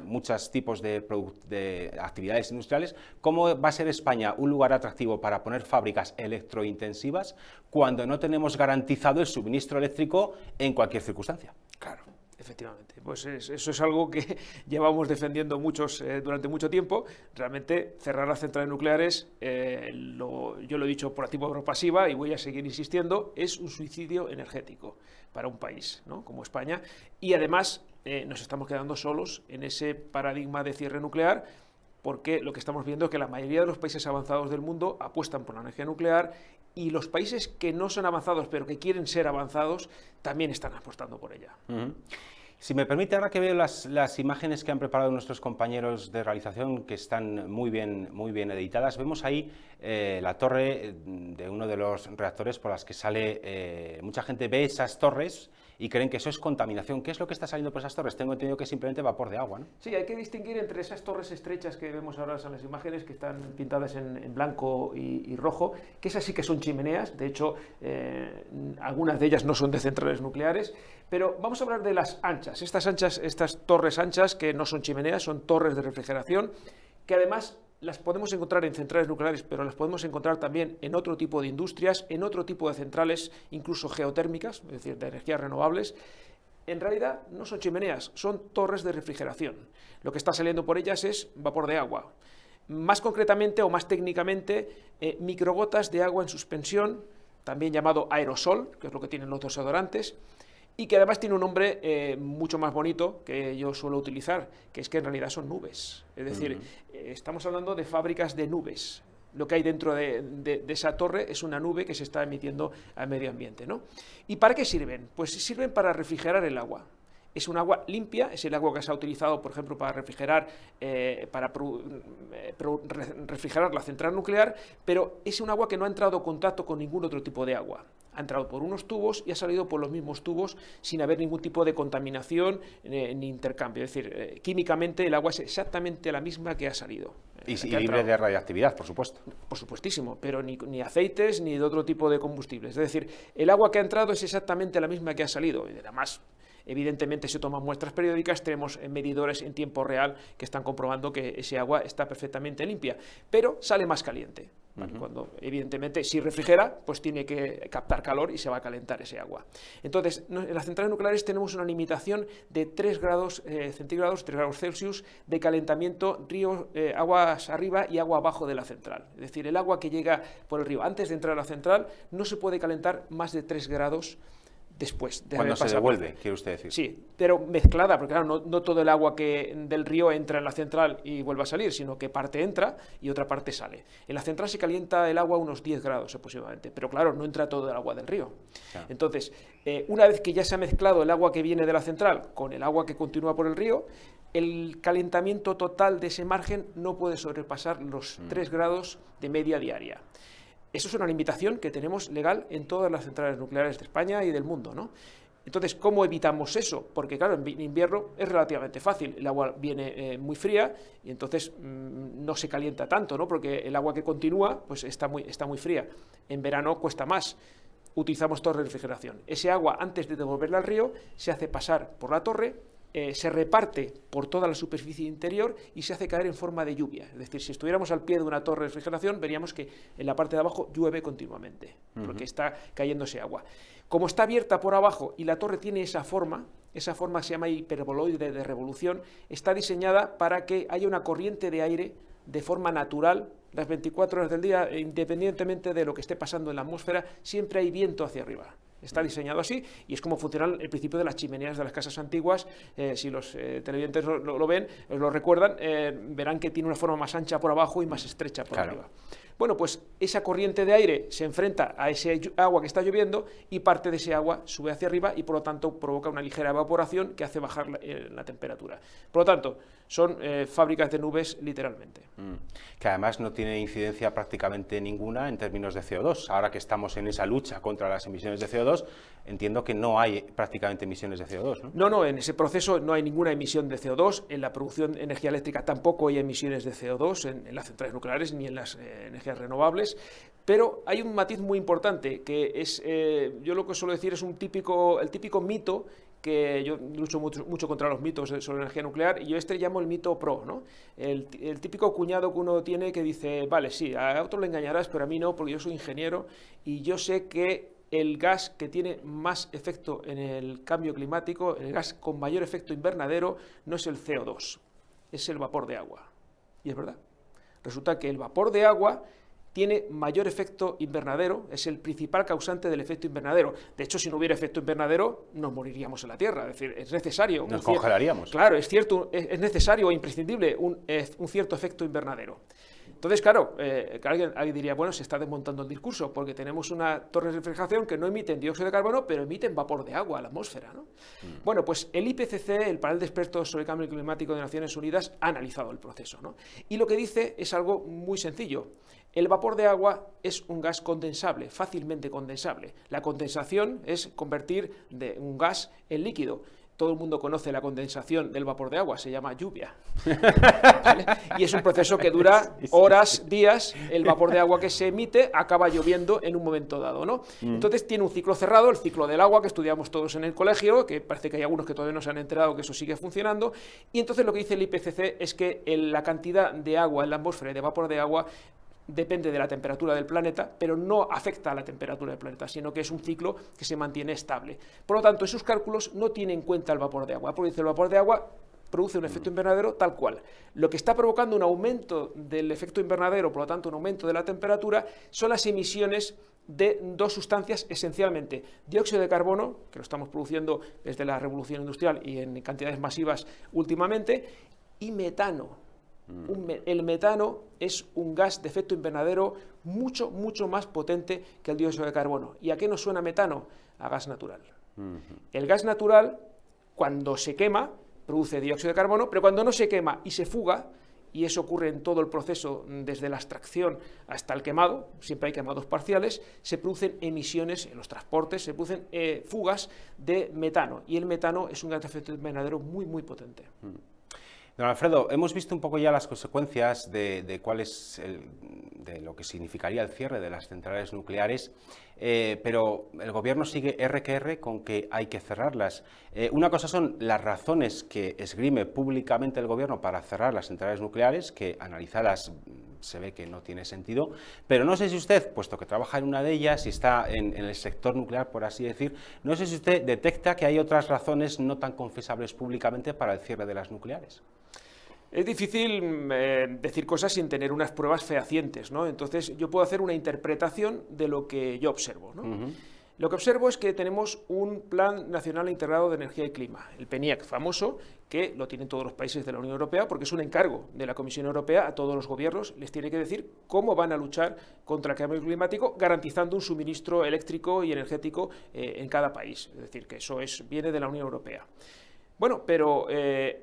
muchos tipos de actividades industriales? ¿Cómo va a ser España un lugar atractivo para poner fábricas electrointensivas cuando no tenemos garantizado el suministro eléctrico en cualquier circunstancia? Claro, efectivamente. Pues eso es algo que llevamos defendiendo muchos durante mucho tiempo. Realmente cerrar las centrales nucleares, yo lo he dicho por activa o por pasiva y voy a seguir insistiendo, es un suicidio energético para un país, ¿no?, como España, y además nos estamos quedando solos en ese paradigma de cierre nuclear, porque lo que estamos viendo es que la mayoría de los países avanzados del mundo apuestan por la energía nuclear y los países que no son avanzados pero que quieren ser avanzados también están apostando por ella. Si me permite, ahora que veo las imágenes que han preparado nuestros compañeros de realización, que están muy bien editadas, vemos ahí la torre de uno de los reactores por las que sale, mucha gente ve esas torres y creen que eso es contaminación. ¿Qué es lo que está saliendo por esas torres? Tengo entendido que es simplemente vapor de agua, ¿no? Sí, hay que distinguir entre esas torres estrechas que vemos ahora en las imágenes, que están pintadas en blanco y rojo, que esas sí que son chimeneas. De hecho, algunas de ellas no son de centrales nucleares, pero vamos a hablar de las anchas. Estas torres anchas, que no son chimeneas, son torres de refrigeración, que además las podemos encontrar en centrales nucleares, pero las podemos encontrar también en otro tipo de industrias, en otro tipo de centrales, incluso geotérmicas, es decir, de energías renovables. En realidad no son chimeneas, son torres de refrigeración. Lo que está saliendo por ellas es vapor de agua. Más concretamente o más técnicamente, microgotas de agua en suspensión, también llamado aerosol, que es lo que tienen los desodorantes, y que además tiene un nombre mucho más bonito que yo suelo utilizar, que es que en realidad son nubes. Es decir, estamos hablando de fábricas de nubes. Lo que hay dentro de esa torre es una nube que se está emitiendo al medio ambiente, ¿no? ¿Y para qué sirven? Pues sirven para refrigerar el agua. Es un agua limpia, es el agua que se ha utilizado, por ejemplo, para refrigerar refrigerar la central nuclear, pero es un agua que no ha entrado en contacto con ningún otro tipo de agua. Ha entrado por unos tubos y ha salido por los mismos tubos sin haber ningún tipo de contaminación ni intercambio. Es decir, químicamente el agua es exactamente la misma que ha salido. Y libre de radiactividad, por supuesto. Por supuestísimo, pero ni aceites ni de otro tipo de combustibles. Es decir, el agua que ha entrado es exactamente la misma que ha salido. Y además, Evidentemente se toman muestras periódicas, tenemos medidores en tiempo real que están comprobando que ese agua está perfectamente limpia, pero sale más caliente. Vale, cuando, evidentemente, si refrigera, pues tiene que captar calor y se va a calentar ese agua. Entonces, en las centrales nucleares tenemos una limitación de 3 grados centígrados, 3 grados Celsius de calentamiento, río, aguas arriba y agua abajo de la central. Es decir, el agua que llega por el río antes de entrar a la central no se puede calentar más de 3 grados después de cuando haber se pasado. devuelve, quiere usted decir. Sí, pero mezclada, porque claro, no todo el agua del río entra en la central y vuelve a salir, sino que parte entra y otra parte sale. En la central se calienta el agua a unos 10 grados aproximadamente, pero claro, no entra todo el agua del río. Claro. Entonces, una vez que ya se ha mezclado el agua que viene de la central con el agua que continúa por el río, el calentamiento total de ese margen no puede sobrepasar los 3 grados de media diaria. Eso es una limitación que tenemos legal en todas las centrales nucleares de España y del mundo, ¿no? Entonces, ¿cómo evitamos eso? Porque claro, en invierno es relativamente fácil, el agua viene muy fría y entonces no se calienta tanto, ¿no? Porque el agua que continúa pues está muy fría. En verano cuesta más. Utilizamos torre de refrigeración. Ese agua, antes de devolverla al río, se hace pasar por la torre, se reparte por toda la superficie interior y se hace caer en forma de lluvia. Es decir, si estuviéramos al pie de una torre de refrigeración, veríamos que en la parte de abajo llueve continuamente, porque está cayendo ese agua. Como está abierta por abajo y la torre tiene esa forma se llama hiperboloide de revolución, está diseñada para que haya una corriente de aire de forma natural las 24 horas del día, independientemente de lo que esté pasando en la atmósfera, siempre hay viento hacia arriba. Está diseñado así y es como funciona el principio de las chimeneas de las casas antiguas. Si los televidentes lo ven, lo recuerdan, verán que tiene una forma más ancha por abajo y más estrecha por arriba. Bueno, pues esa corriente de aire se enfrenta a ese agua que está lloviendo y parte de ese agua sube hacia arriba y por lo tanto provoca una ligera evaporación que hace bajar la temperatura. Por lo tanto, son fábricas de nubes literalmente. Que además no tiene incidencia prácticamente ninguna en términos de CO2. Ahora que estamos en esa lucha contra las emisiones de CO2, entiendo que no hay prácticamente emisiones de CO2, ¿no? No, en ese proceso no hay ninguna emisión de CO2, en la producción de energía eléctrica tampoco hay emisiones de CO2 en las centrales nucleares ni en las energías renovables, pero hay un matiz muy importante que es, yo lo que suelo decir es el típico mito, que yo lucho mucho contra los mitos sobre energía nuclear, y yo llamo el mito pro, ¿no? El típico cuñado que uno tiene que dice, vale, sí, a otro le engañarás, pero a mí no, porque yo soy ingeniero y yo sé que el gas que tiene más efecto en el cambio climático, el gas con mayor efecto invernadero, no es el CO2, es el vapor de agua. Y es verdad. Resulta que el vapor de agua tiene mayor efecto invernadero, es el principal causante del efecto invernadero. De hecho, si no hubiera efecto invernadero, nos moriríamos en la Tierra. Es decir, es necesario... Nos congelaríamos. Claro, es cierto, es necesario o imprescindible un cierto efecto invernadero. Entonces, claro, alguien diría, bueno, se está desmontando el discurso, porque tenemos una torre de refrigeración que no emiten dióxido de carbono, pero emiten vapor de agua a la atmósfera, ¿no? Bueno, pues el IPCC, el Panel de Expertos sobre el Cambio Climático de Naciones Unidas, ha analizado el proceso, ¿no? Y lo que dice es algo muy sencillo. El vapor de agua es un gas condensable, fácilmente condensable. La condensación es convertir de un gas en líquido. Todo el mundo conoce la condensación del vapor de agua, se llama lluvia. ¿Vale? Y es un proceso que dura horas, días. El vapor de agua que se emite acaba lloviendo en un momento dado, ¿no? Entonces tiene un ciclo cerrado, el ciclo del agua que estudiamos todos en el colegio, que parece que hay algunos que todavía no se han enterado que eso sigue funcionando. Y entonces lo que dice el IPCC es que la cantidad de agua en la atmósfera y de vapor de agua depende de la temperatura del planeta, pero no afecta a la temperatura del planeta, sino que es un ciclo que se mantiene estable. Por lo tanto, esos cálculos no tienen en cuenta el vapor de agua, porque dice el vapor de agua produce un efecto invernadero tal cual. Lo que está provocando un aumento del efecto invernadero, por lo tanto un aumento de la temperatura, son las emisiones de dos sustancias esencialmente: dióxido de carbono, que lo estamos produciendo desde la revolución industrial y en cantidades masivas últimamente, y metano. El metano es un gas de efecto invernadero mucho más potente que el dióxido de carbono. ¿Y a qué nos suena metano? A gas natural. El gas natural, cuando se quema, produce dióxido de carbono, pero cuando no se quema y se fuga, y eso ocurre en todo el proceso, desde la extracción hasta el quemado, siempre hay quemados parciales, se producen emisiones en los transportes, se producen fugas de metano, y el metano es un gas de efecto invernadero muy potente. Don Alfredo, hemos visto un poco ya las consecuencias de cuál es de lo que significaría el cierre de las centrales nucleares, pero el Gobierno sigue R que R con que hay que cerrarlas. Una cosa son las razones que esgrime públicamente el Gobierno para cerrar las centrales nucleares, que analizadas se ve que no tiene sentido, pero no sé si usted, puesto que trabaja en una de ellas y está en el sector nuclear, por así decir, no sé si usted detecta que hay otras razones no tan confesables públicamente para el cierre de las nucleares. Es difícil decir cosas sin tener unas pruebas fehacientes, ¿no? Entonces yo puedo hacer una interpretación de lo que yo observo, ¿no? Lo que observo es que tenemos un Plan Nacional Integrado de Energía y Clima, el PNIEC famoso, que lo tienen todos los países de la Unión Europea, porque es un encargo de la Comisión Europea a todos los gobiernos, les tiene que decir cómo van a luchar contra el cambio climático, garantizando un suministro eléctrico y energético en cada país. Es decir, que eso viene de la Unión Europea. Bueno, pero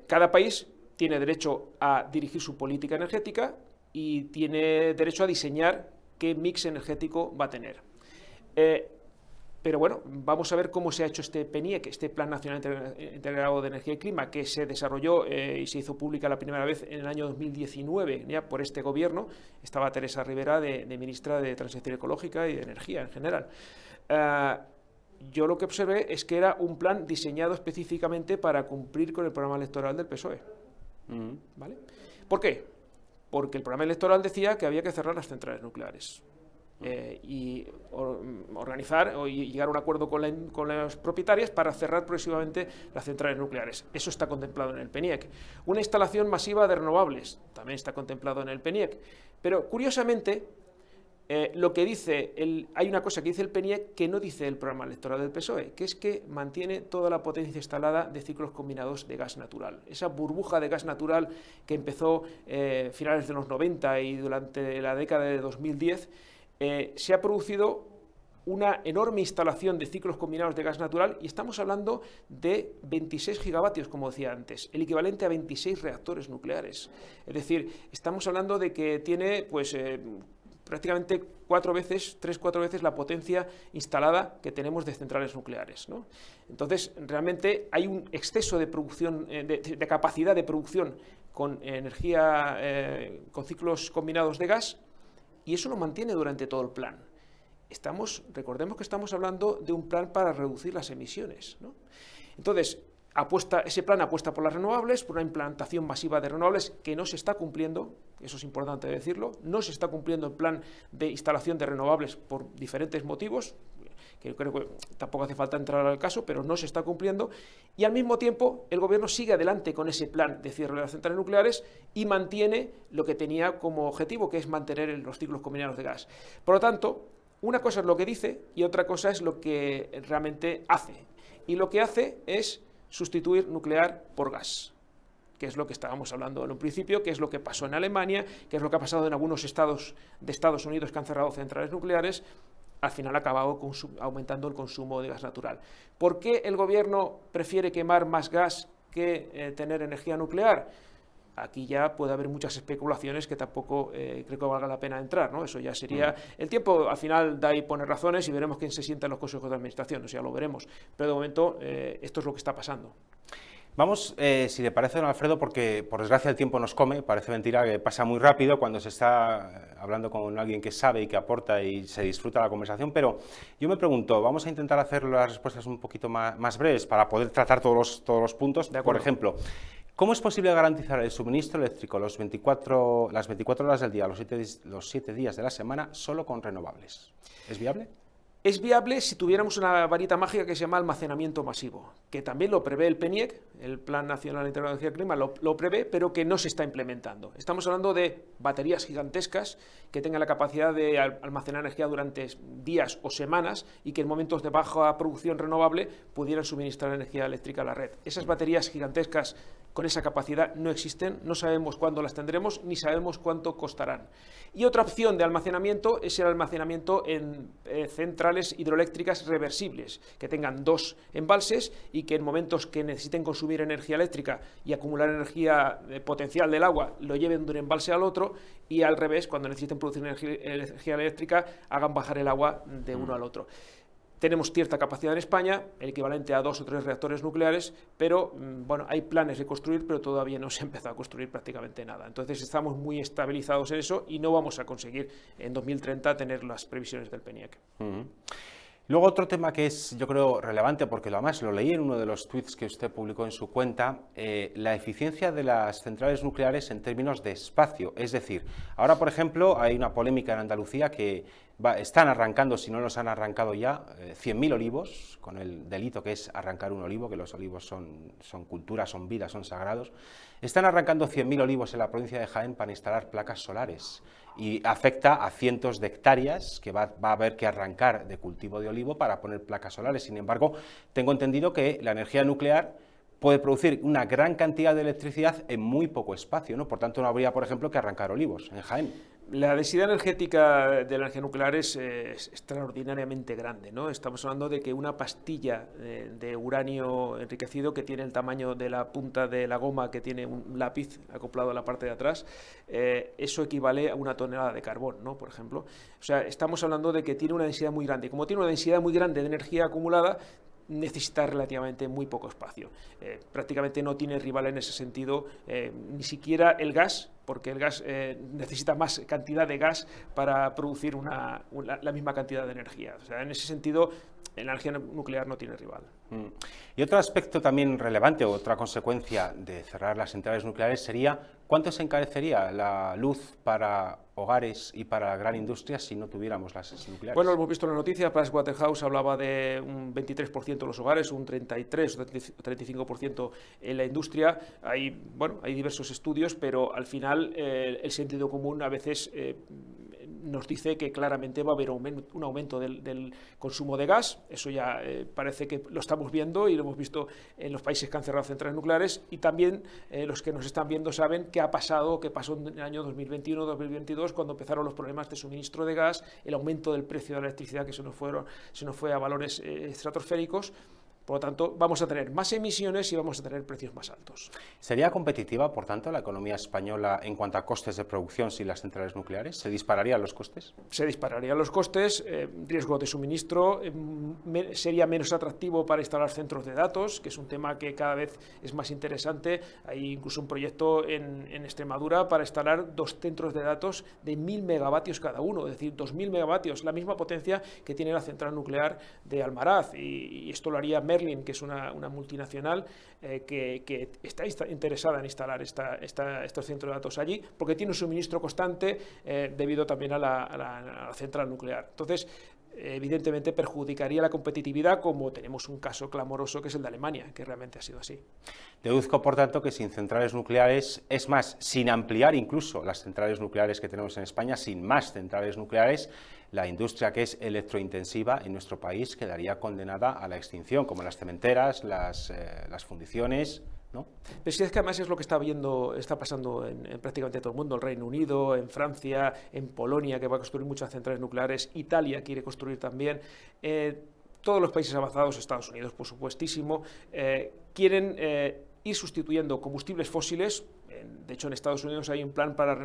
cada país tiene derecho a dirigir su política energética y tiene derecho a diseñar qué mix energético va a tener. Pero bueno, vamos a ver cómo se ha hecho este PNIEC, este Plan Nacional Integrado de Energía y Clima, que se desarrolló y se hizo pública la primera vez en el año 2019, ya por este gobierno. Estaba Teresa Rivera de ministra de Transición Ecológica y de Energía en general. Yo lo que observé es que era un plan diseñado específicamente para cumplir con el programa electoral del PSOE. ¿Vale? ¿Por qué? Porque el programa electoral decía que había que cerrar las centrales nucleares. Y organizar y llegar a un acuerdo con las propietarias para cerrar progresivamente las centrales nucleares. Eso está contemplado en el PNIEC. Una instalación masiva de renovables también está contemplado en el PNIEC. Pero curiosamente, lo que dice hay una cosa que dice el PNIEC que no dice el programa electoral del PSOE, que es que mantiene toda la potencia instalada de ciclos combinados de gas natural. Esa burbuja de gas natural que empezó finales de los 90 y durante la década de 2010, se ha producido una enorme instalación de ciclos combinados de gas natural y estamos hablando de 26 gigavatios, como decía antes, el equivalente a 26 reactores nucleares. Es decir, estamos hablando de que tiene pues prácticamente 3-4 veces la potencia instalada que tenemos de centrales nucleares, ¿no? Entonces, realmente hay un exceso de producción, de capacidad de producción con energía, con ciclos combinados de gas, y eso lo mantiene durante todo el plan. Recordemos que estamos hablando de un plan para reducir las emisiones, ¿no? Entonces, ese plan apuesta por las renovables, por una implantación masiva de renovables que no se está cumpliendo, eso es importante decirlo, no se está cumpliendo el plan de instalación de renovables por diferentes motivos, que creo que tampoco hace falta entrar al caso, pero no se está cumpliendo, y al mismo tiempo el Gobierno sigue adelante con ese plan de cierre de las centrales nucleares y mantiene lo que tenía como objetivo, que es mantener los ciclos combinados de gas. Por lo tanto, una cosa es lo que dice y otra cosa es lo que realmente hace. Y lo que hace es sustituir nuclear por gas, que es lo que estábamos hablando en un principio, que es lo que pasó en Alemania, que es lo que ha pasado en algunos estados de Estados Unidos que han cerrado centrales nucleares. Al final ha acabado aumentando el consumo de gas natural. ¿Por qué el Gobierno prefiere quemar más gas que tener energía nuclear? Aquí ya puede haber muchas especulaciones que tampoco creo que valga la pena entrar, ¿no? Eso ya sería... El tiempo al final da y pone razones y veremos quién se sienta en los consejos de administración, o sea, lo veremos. Pero de momento esto es lo que está pasando. Vamos, si le parece, don Alfredo, porque por desgracia el tiempo nos come, parece mentira que pasa muy rápido cuando se está hablando con alguien que sabe y que aporta y se disfruta la conversación, pero yo me pregunto, vamos a intentar hacer las respuestas un poquito más breves para poder tratar todos los puntos. Por ejemplo, ¿cómo es posible garantizar el suministro eléctrico las 24 horas del día, los 7 días de la semana, solo con renovables? ¿Es viable? Es viable si tuviéramos una varita mágica que se llama almacenamiento masivo, que también lo prevé el PNIEC, el Plan Nacional Integrado de Energía y Clima, lo prevé, pero que no se está implementando. Estamos hablando de baterías gigantescas que tengan la capacidad de almacenar energía durante días o semanas y que en momentos de baja producción renovable pudieran suministrar energía eléctrica a la red. Esas baterías gigantescas con esa capacidad no existen, no sabemos cuándo las tendremos ni sabemos cuánto costarán. Y otra opción de almacenamiento es el almacenamiento en centrales hidroeléctricas reversibles, que tengan 2 embalses y que en momentos que necesiten consumir energía eléctrica y acumular energía potencial del agua, lo lleven de un embalse al otro, y al revés, cuando necesiten producir energía eléctrica, hagan bajar el agua de uno al otro. Tenemos cierta capacidad en España, el equivalente a 2 o 3 reactores nucleares, pero bueno, hay planes de construir, pero todavía no se ha empezado a construir prácticamente nada. Entonces estamos muy estabilizados en eso y no vamos a conseguir en 2030 tener las previsiones del PNIEC. Luego otro tema que es, yo creo, relevante, porque además lo leí en uno de los tweets que usted publicó en su cuenta, la eficiencia de las centrales nucleares en términos de espacio. Es decir, ahora, por ejemplo, hay una polémica en Andalucía que están arrancando, si no los han arrancado ya, 100.000 olivos, con el delito que es arrancar un olivo, que los olivos son cultura, son vida, son sagrados. Están arrancando 100.000 olivos en la provincia de Jaén para instalar placas solares y afecta a cientos de hectáreas que va a haber que arrancar de cultivo de olivo para poner placas solares. Sin embargo, tengo entendido que la energía nuclear puede producir una gran cantidad de electricidad en muy poco espacio, ¿no? Por tanto, no habría, por ejemplo, que arrancar olivos en Jaén. La densidad energética de la energía nuclear es extraordinariamente grande, ¿no? Estamos hablando de que una pastilla de uranio enriquecido que tiene el tamaño de la punta de la goma que tiene un lápiz acoplado a la parte de atrás, eso equivale a 1 tonelada de carbón, ¿no? Por ejemplo. O sea, estamos hablando de que tiene una densidad muy grande. Como tiene una densidad muy grande de energía acumulada, necesita relativamente muy poco espacio. Prácticamente no tiene rival en ese sentido, ni siquiera el gas, porque el gas necesita más cantidad de gas para producir la misma cantidad de energía. O sea, en ese sentido, la energía nuclear no tiene rival. Y otro aspecto también relevante, otra consecuencia de cerrar las centrales nucleares sería ¿cuánto se encarecería la luz para hogares y para la gran industria si no tuviéramos las nucleares? Bueno, lo hemos visto en la noticia, PricewaterhouseCoopers hablaba de un 23% en los hogares, un 33 o 35% en la industria. Hay diversos estudios, pero al final el sentido común a veces nos dice que claramente va a haber un aumento del consumo de gas. Eso ya parece que lo estamos viendo y lo hemos visto en los países que han cerrado centrales nucleares, y también los que nos están viendo saben qué pasó en el año 2021-2022 cuando empezaron los problemas de suministro de gas, el aumento del precio de la electricidad que se nos fue a valores estratosféricos. Por lo tanto, vamos a tener más emisiones y vamos a tener precios más altos. ¿Sería competitiva, por tanto, la economía española en cuanto a costes de producción sin las centrales nucleares? ¿Se dispararían los costes? Se dispararían los costes, riesgo de suministro, sería menos atractivo para instalar centros de datos, que es un tema que cada vez es más interesante. Hay incluso un proyecto en Extremadura para instalar 2 centros de datos de 1.000 megavatios cada uno, es decir, 2.000 megavatios, la misma potencia que tiene la central nuclear de Almaraz, y esto lo haría Merlin, que es una multinacional que está interesada en instalar estos centros de datos allí, porque tiene un suministro constante debido también a la central nuclear. Entonces, evidentemente perjudicaría la competitividad, como tenemos un caso clamoroso que es el de Alemania, que realmente ha sido así. Deduzco, por tanto, que sin centrales nucleares, es más, sin ampliar incluso las centrales nucleares que tenemos en España, sin más centrales nucleares, la industria que es electrointensiva en nuestro país quedaría condenada a la extinción, como las cementeras, las fundiciones, ¿no? Pero si es que además es lo que está pasando en prácticamente todo el mundo, el Reino Unido, en Francia, en Polonia, que va a construir muchas centrales nucleares, Italia quiere construir también, todos los países avanzados, Estados Unidos por supuestísimo, quieren ir sustituyendo combustibles fósiles. De hecho, en Estados Unidos hay un plan para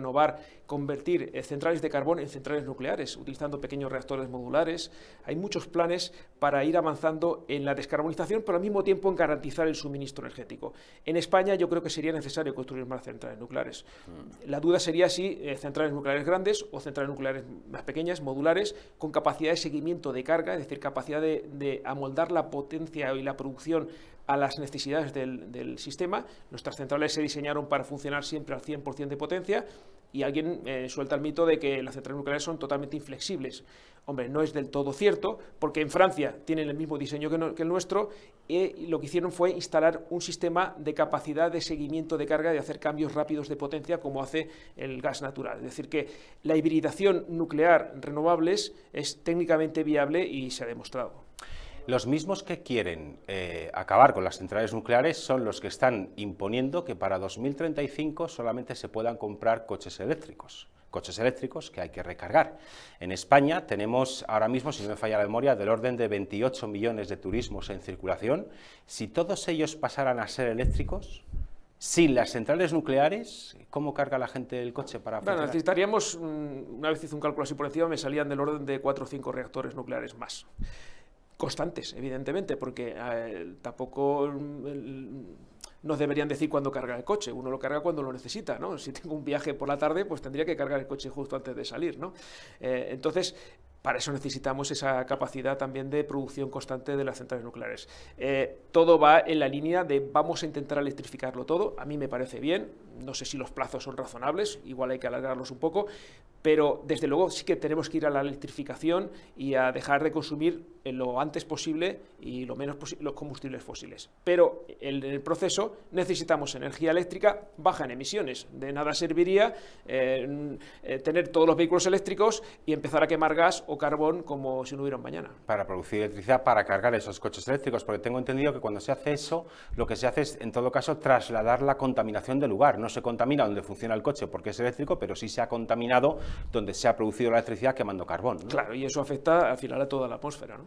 convertir centrales de carbón en centrales nucleares, utilizando pequeños reactores modulares. Hay muchos planes para ir avanzando en la descarbonización, pero al mismo tiempo en garantizar el suministro energético. En España yo creo que sería necesario construir más centrales nucleares. La duda sería si centrales nucleares grandes o centrales nucleares más pequeñas, modulares, con capacidad de seguimiento de carga, es decir, capacidad de amoldar la potencia y la producción a las necesidades del sistema. Nuestras centrales se diseñaron para funcionar siempre al 100% de potencia, y alguien suelta el mito de que las centrales nucleares son totalmente inflexibles. Hombre, no es del todo cierto, porque en Francia tienen el mismo diseño que el nuestro, y lo que hicieron fue instalar un sistema de capacidad de seguimiento de carga, de hacer cambios rápidos de potencia, como hace el gas natural. Es decir, que la hibridación nuclear renovables es técnicamente viable y se ha demostrado. Los mismos que quieren acabar con las centrales nucleares son los que están imponiendo que para 2035 solamente se puedan comprar coches eléctricos que hay que recargar. En España tenemos ahora mismo, si no me falla la memoria, del orden de 28 millones de turismos en circulación. Si todos ellos pasaran a ser eléctricos, sin las centrales nucleares, ¿cómo carga la gente el coche para funcionar? Bueno, necesitaríamos, una vez hice un cálculo así por encima, me salían del orden de 4 o 5 reactores nucleares más. Constantes, evidentemente, porque tampoco nos deberían decir cuándo cargar el coche, uno lo carga cuando lo necesita, ¿no? Si tengo un viaje por la tarde, pues tendría que cargar el coche justo antes de salir, ¿no? Entonces, para eso necesitamos esa capacidad también de producción constante de las centrales nucleares. Todo va en la línea de vamos a intentar electrificarlo todo, a mí me parece bien, no sé si los plazos son razonables, igual hay que alargarlos un poco, pero desde luego sí que tenemos que ir a la electrificación y a dejar de consumir lo antes posible y lo menos posible los combustibles fósiles. Pero en el proceso necesitamos energía eléctrica baja en emisiones. De nada serviría tener todos los vehículos eléctricos y empezar a quemar gas o carbón como si no hubiera un mañana. Para producir electricidad, para cargar esos coches eléctricos, porque tengo entendido que cuando se hace eso, lo que se hace es, en todo caso, trasladar la contaminación del lugar. No se contamina donde funciona el coche porque es eléctrico, pero sí se ha contaminado donde se ha producido la electricidad quemando carbón, ¿no? Claro, y eso afecta al final a toda la atmósfera, ¿no?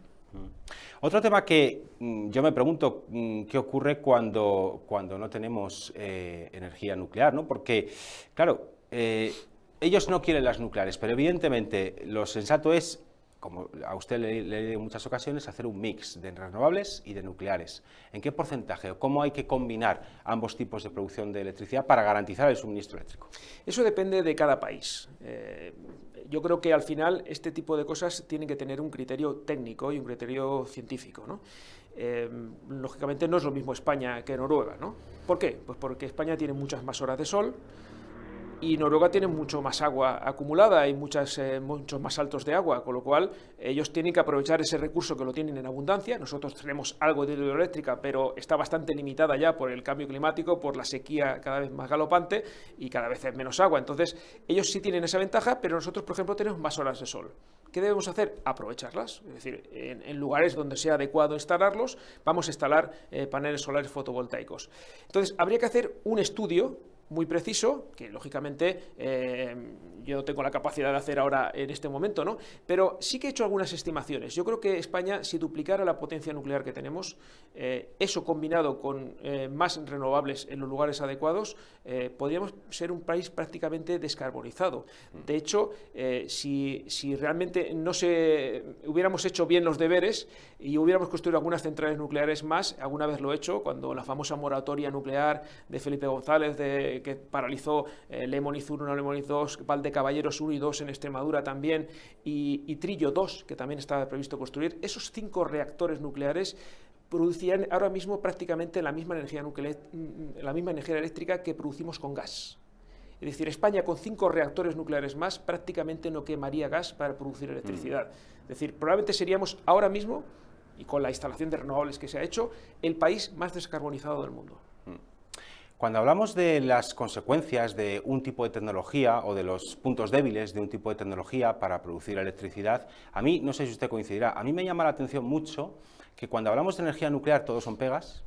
Otro tema que yo me pregunto, ¿qué ocurre cuando no tenemos energía nuclear, ¿no? Porque, claro, ellos no quieren las nucleares, pero evidentemente lo sensato es, como a usted le he dicho en muchas ocasiones, hacer un mix de renovables y de nucleares. ¿En qué porcentaje o cómo hay que combinar ambos tipos de producción de electricidad para garantizar el suministro eléctrico? Eso depende de cada país. Yo creo que al final este tipo de cosas tienen que tener un criterio técnico y un criterio científico, ¿no? Lógicamente no es lo mismo España que Noruega, ¿no? ¿Por qué? Pues porque España tiene muchas más horas de sol, y Noruega tiene mucho más agua acumulada y muchos más saltos de agua, con lo cual ellos tienen que aprovechar ese recurso que lo tienen en abundancia. Nosotros tenemos algo de hidroeléctrica, pero está bastante limitada ya por el cambio climático, por la sequía cada vez más galopante y cada vez es menos agua. Entonces, ellos sí tienen esa ventaja, pero nosotros, por ejemplo, tenemos más horas de sol. ¿Qué debemos hacer? Aprovecharlas, es decir, en lugares donde sea adecuado instalarlos, vamos a instalar paneles solares fotovoltaicos. Entonces, habría que hacer un estudio muy preciso, que lógicamente yo no tengo la capacidad de hacer ahora en este momento, ¿no? Pero sí que he hecho algunas estimaciones. Yo creo que España, si duplicara la potencia nuclear que tenemos, eso combinado con más renovables en los lugares adecuados, podríamos ser un país prácticamente descarbonizado. De hecho, si realmente hubiéramos hecho bien los deberes y hubiéramos construido algunas centrales nucleares más, alguna vez lo he hecho, cuando la famosa moratoria nuclear de Felipe González, que paralizó Lemoniz 1, Lemoniz 2, Valdecaballeros 1 y 2 en Extremadura también, y Trillo 2, que también estaba previsto construir, esos 5 reactores nucleares producirían ahora mismo prácticamente la misma energía eléctrica que producimos con gas. Es decir, España con 5 reactores nucleares más prácticamente no quemaría gas para producir electricidad. Es decir, probablemente seríamos ahora mismo, y con la instalación de renovables que se ha hecho, el país más descarbonizado del mundo. Cuando hablamos de las consecuencias de un tipo de tecnología o de los puntos débiles de un tipo de tecnología para producir electricidad, a mí, no sé si usted coincidirá, a mí me llama la atención mucho que cuando hablamos de energía nuclear todo son pegas,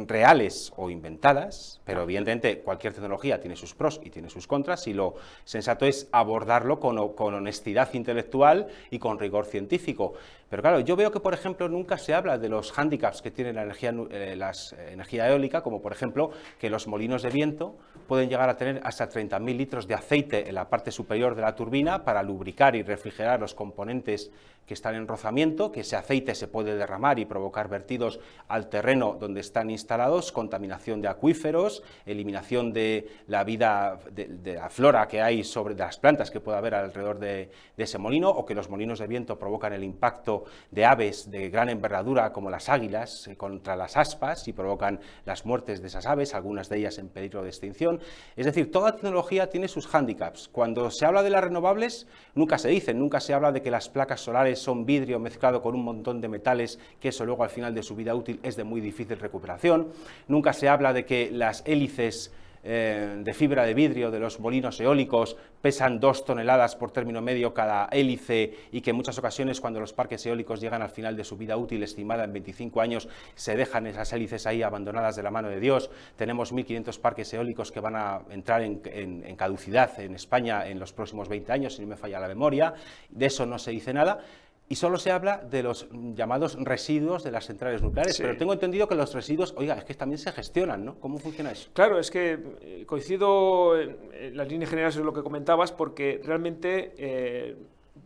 reales o inventadas, pero evidentemente cualquier tecnología tiene sus pros y tiene sus contras, y lo sensato es abordarlo con honestidad intelectual y con rigor científico. Pero claro, yo veo que, por ejemplo, nunca se habla de los hándicaps que tiene la energía eólica, como por ejemplo que los molinos de viento pueden llegar a tener hasta 30.000 litros de aceite en la parte superior de la turbina para lubricar y refrigerar los componentes que están en rozamiento, que ese aceite se puede derramar y provocar vertidos al terreno donde están instalados, contaminación de acuíferos, eliminación de la vida, de la flora que hay de las plantas que puede haber alrededor de ese molino, o que los molinos de viento provocan el impacto de aves de gran envergadura como las águilas contra las aspas y provocan las muertes de esas aves, algunas de ellas en peligro de extinción. Es decir, toda tecnología tiene sus hándicaps. Cuando se habla de las renovables, nunca se habla de que las placas solares son vidrio mezclado con un montón de metales, que eso luego al final de su vida útil es de muy difícil recuperación. Nunca se habla de que las hélices de fibra de vidrio de los molinos eólicos pesan 2 toneladas por término medio cada hélice, y que en muchas ocasiones, cuando los parques eólicos llegan al final de su vida útil, estimada en 25 años, se dejan esas hélices ahí abandonadas de la mano de Dios. Tenemos 1.500 parques eólicos que van a entrar en caducidad en España en los próximos 20 años, si no me falla la memoria. De eso no se dice nada. Y solo se habla de los llamados residuos de las centrales nucleares, sí. Pero tengo entendido que los residuos, oiga, es que también se gestionan, ¿no? ¿Cómo funciona eso? Claro, es que coincido en las líneas generales de lo que comentabas, porque realmente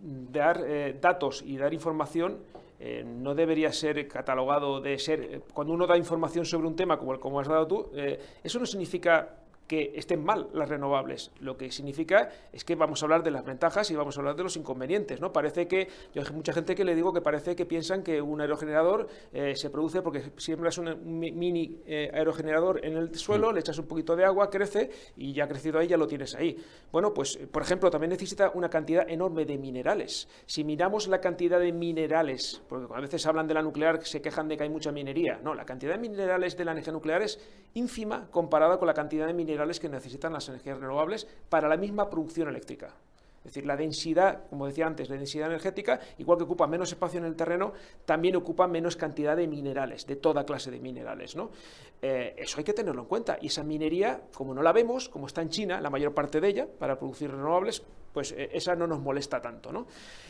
dar datos y dar información no debería ser catalogado de ser, cuando uno da información sobre un tema como has dado tú, eso no significa que estén mal las renovables. Lo que significa es que vamos a hablar de las ventajas y vamos a hablar de los inconvenientes, ¿no? Parece que, yo hay mucha gente que le digo que parece que piensan que un aerogenerador se produce porque siembras un mini aerogenerador en el suelo, le echas un poquito de agua, crece y ya ha crecido ahí, ya lo tienes ahí. Bueno, pues, por ejemplo, también necesita una cantidad enorme de minerales. Si miramos la cantidad de minerales, porque a veces hablan de la nuclear, se quejan de que hay mucha minería. No, la cantidad de minerales de la energía nuclear es ínfima comparada con la cantidad de minerales que necesitan las energías renovables para la misma producción eléctrica. Es decir, la densidad, como decía antes, la densidad energética, igual que ocupa menos espacio en el terreno, también ocupa menos cantidad de minerales, de toda clase de minerales, ¿no? Eso hay que tenerlo en cuenta. Y esa minería, como no la vemos, como está en China, la mayor parte de ella, para producir renovables, pues esa no nos molesta tanto, ¿no?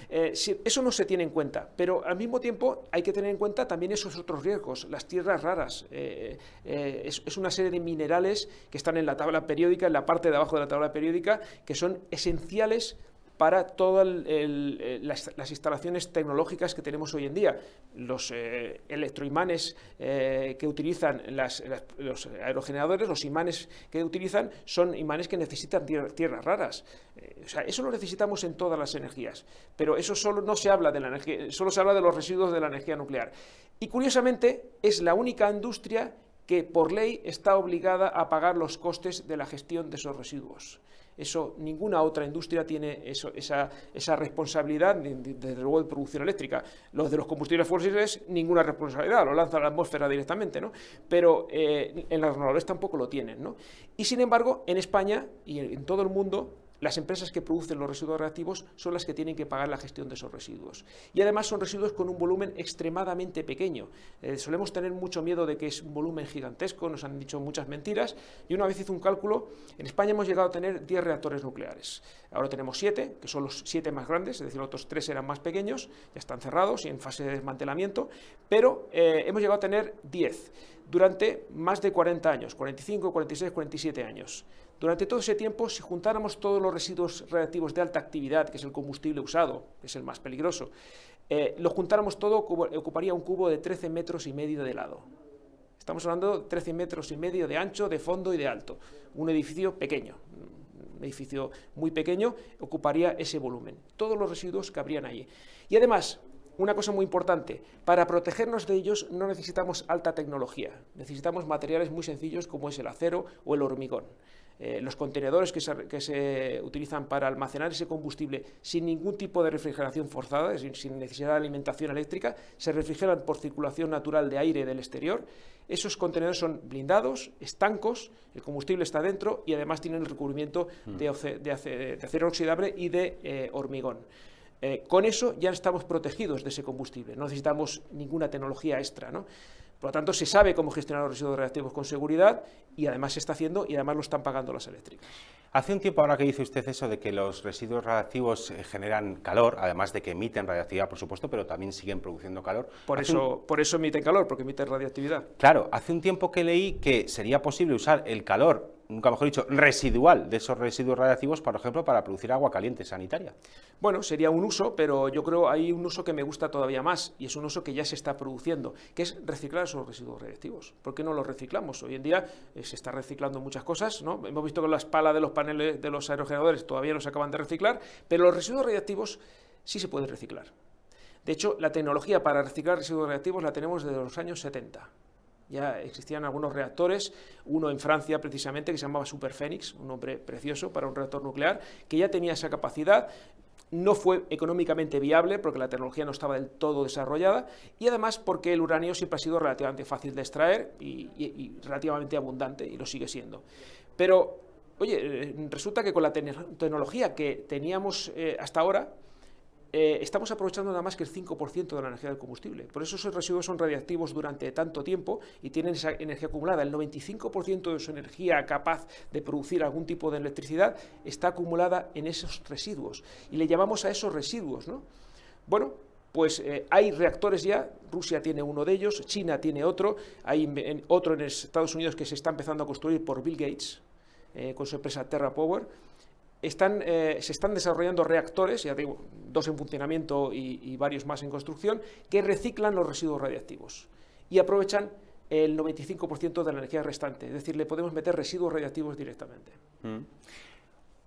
Eso no se tiene en cuenta, pero al mismo tiempo hay que tener en cuenta también esos otros riesgos, las tierras raras. Es una serie de minerales que están en la tabla periódica, en la parte de abajo de la tabla periódica, que son esenciales para todas las instalaciones tecnológicas que tenemos hoy en día. Los electroimanes que utilizan los aerogeneradores, los imanes que utilizan, son imanes que necesitan tierras raras. O sea, eso lo necesitamos en todas las energías, pero eso solo no se habla de la energía, solo se habla de los residuos de la energía nuclear. Y curiosamente es la única industria que por ley está obligada a pagar los costes de la gestión de esos residuos. Eso, ninguna otra industria tiene esa responsabilidad, desde luego, de producción eléctrica. Los de los combustibles fósiles, ninguna responsabilidad, lo lanzan a la atmósfera directamente, ¿no? Pero en las renovables tampoco lo tienen, ¿no? Y sin embargo, en España y en todo el mundo, las empresas que producen los residuos radiactivos son las que tienen que pagar la gestión de esos residuos. Y además son residuos con un volumen extremadamente pequeño. Solemos tener mucho miedo de que es un volumen gigantesco, nos han dicho muchas mentiras. Y una vez hice un cálculo, en España hemos llegado a tener 10 reactores nucleares. Ahora tenemos 7, que son los 7 más grandes, es decir, los otros 3 eran más pequeños, ya están cerrados y en fase de desmantelamiento, pero hemos llegado a tener 10 durante más de 40 años, 45, 46, 47 años. Durante todo ese tiempo, si juntáramos todos los residuos radiactivos de alta actividad, que es el combustible usado, que es el más peligroso, lo juntáramos todo, ocuparía un cubo de 13,5 metros de lado. Estamos hablando de 13,5 metros de ancho, de fondo y de alto. Un edificio pequeño, un edificio muy pequeño, ocuparía ese volumen. Todos los residuos cabrían allí. Y además, una cosa muy importante, para protegernos de ellos no necesitamos alta tecnología, necesitamos materiales muy sencillos como es el acero o el hormigón. Los contenedores que se utilizan para almacenar ese combustible sin ningún tipo de refrigeración forzada, es decir, sin necesidad de alimentación eléctrica, se refrigeran por circulación natural de aire del exterior. Esos contenedores son blindados, estancos, el combustible está dentro y además tienen el recubrimiento de acero oxidable y de hormigón. Con eso ya estamos protegidos de ese combustible, no necesitamos ninguna tecnología extra, ¿no? Por lo tanto, se sabe cómo gestionar los residuos radiactivos con seguridad y además se está haciendo y además lo están pagando las eléctricas. Hace un tiempo, ahora que dice usted eso de que los residuos radiactivos generan calor, además de que emiten radiactividad, por supuesto, pero también siguen produciendo calor. Por eso emiten calor, porque emiten radiactividad. Claro, hace un tiempo que leí que sería posible usar el calor, nunca mejor dicho, residual de esos residuos radiactivos, por ejemplo, para producir agua caliente sanitaria. Bueno, sería un uso, pero yo creo que hay un uso que me gusta todavía más, y es un uso que ya se está produciendo, que es reciclar esos residuos radiactivos. ¿Por qué no los reciclamos? Hoy en día se está reciclando muchas cosas, ¿no? Hemos visto que las palas de los paneles de los aerogeneradores todavía no se acaban de reciclar, pero los residuos radiactivos sí se pueden reciclar. De hecho, la tecnología para reciclar residuos radiactivos la tenemos desde los años 70. Ya existían algunos reactores, uno en Francia precisamente que se llamaba Superphénix, un nombre precioso para un reactor nuclear, que ya tenía esa capacidad. No fue económicamente viable porque la tecnología no estaba del todo desarrollada y además porque el uranio siempre ha sido relativamente fácil de extraer y relativamente abundante y lo sigue siendo. Pero, oye, resulta que con la tecnología que teníamos hasta ahora, estamos aprovechando nada más que el 5% de la energía del combustible. Por eso esos residuos son radiactivos durante tanto tiempo y tienen esa energía acumulada. El 95% de su energía capaz de producir algún tipo de electricidad está acumulada en esos residuos. Y le llamamos a esos residuos, ¿no? Bueno, pues hay reactores ya, Rusia tiene uno de ellos, China tiene otro, hay otro en Estados Unidos que se está empezando a construir por Bill Gates, con su empresa TerraPower. se están desarrollando reactores, ya digo, 2 en funcionamiento y varios más en construcción, que reciclan los residuos radiactivos y aprovechan el 95% de la energía restante, es decir, le podemos meter residuos radiactivos directamente.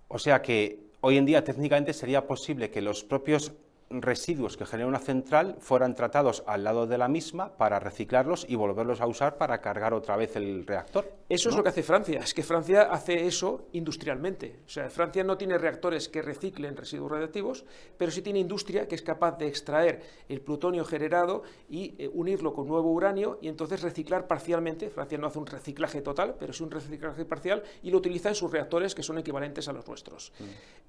O sea que hoy en día técnicamente sería posible que los propios residuos que genera una central fueran tratados al lado de la misma para reciclarlos y volverlos a usar para cargar otra vez el reactor. Eso es lo que hace Francia, es que Francia hace eso industrialmente. O sea, Francia no tiene reactores que reciclen residuos radiactivos, pero sí tiene industria que es capaz de extraer el plutonio generado y unirlo con nuevo uranio y entonces reciclar parcialmente. Francia no hace un reciclaje total, pero sí un reciclaje parcial y lo utiliza en sus reactores que son equivalentes a los nuestros.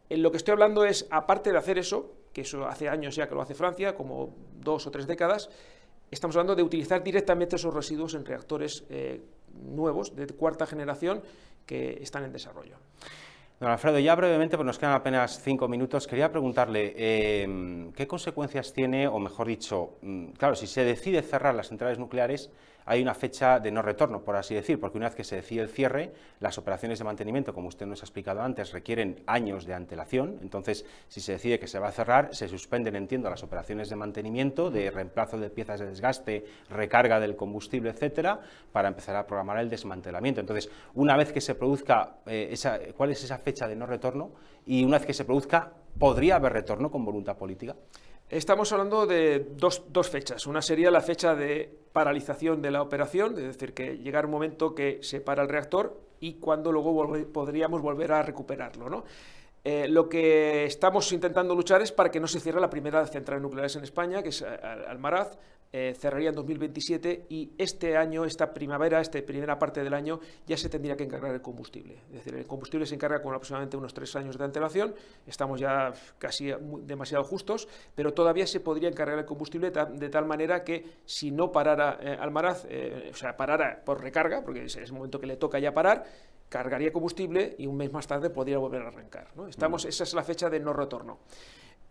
En lo que estoy hablando es, aparte de hacer eso, que eso hace años ya que lo hace Francia, como 2 o 3 décadas, estamos hablando de utilizar directamente esos residuos en reactores nuevos, de 4ª generación, que están en desarrollo. Don Alfredo, ya brevemente, pues nos quedan apenas 5 minutos, quería preguntarle qué consecuencias tiene, o mejor dicho, claro, si se decide cerrar las centrales nucleares, hay una fecha de no retorno, por así decir, porque una vez que se decide el cierre, las operaciones de mantenimiento, como usted nos ha explicado antes, requieren años de antelación. Entonces, si se decide que se va a cerrar, se suspenden, entiendo, las operaciones de mantenimiento, de reemplazo de piezas de desgaste, recarga del combustible, etcétera, para empezar a programar el desmantelamiento. Entonces, una vez que se produzca, ¿cuál es esa fecha de no retorno? Y una vez que se produzca, ¿podría haber retorno con voluntad política? Estamos hablando de dos fechas. Una sería la fecha de paralización de la operación, es decir, que llegar un momento que se para el reactor y cuando luego podríamos volver a recuperarlo, ¿no? Lo que estamos intentando luchar es para que no se cierre la primera central nuclear en España, que es Almaraz. Cerraría en 2027 y este año, esta primavera, primera parte del año, ya se tendría que encargar el combustible. Es decir, el combustible se encarga con aproximadamente unos 3 años de antelación, estamos ya casi demasiado justos, pero todavía se podría encargar el combustible de tal manera que si no parara Almaraz, o sea, parara por recarga, porque es el momento que le toca ya parar, cargaría combustible y un mes más tarde podría volver a arrancar, ¿no? Esa es la fecha de no retorno.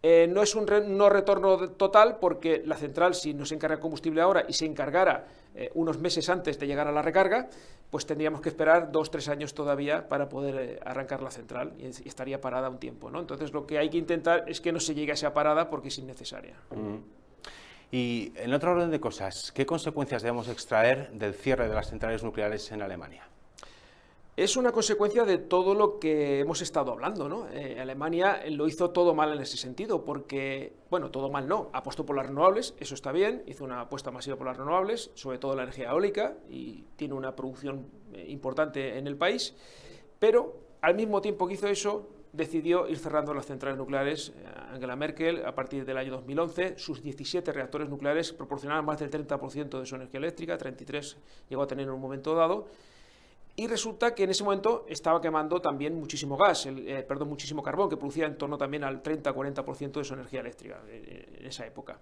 No es un no retorno total porque la central, si no se encarga de combustible ahora y se encargara unos meses antes de llegar a la recarga, pues tendríamos que esperar 2 o 3 años todavía para poder arrancar la central y estaría parada un tiempo, ¿no? Entonces lo que hay que intentar es que no se llegue a esa parada porque es innecesaria. Y en otro orden de cosas, ¿qué consecuencias debemos extraer del cierre de las centrales nucleares en Alemania? Es una consecuencia de todo lo que hemos estado hablando, ¿no? Alemania lo hizo todo mal en ese sentido, porque, bueno, todo mal no, apostó por las renovables, eso está bien, hizo una apuesta masiva por las renovables, sobre todo la energía eólica, y tiene una producción importante en el país, pero al mismo tiempo que hizo eso, decidió ir cerrando las centrales nucleares. Angela Merkel, a partir del año 2011, sus 17 reactores nucleares proporcionaban más del 30% de su energía eléctrica, 33 llegó a tener en un momento dado. Y resulta que en ese momento estaba quemando también muchísimo muchísimo carbón, que producía en torno también al 30-40% de su energía eléctrica en esa época.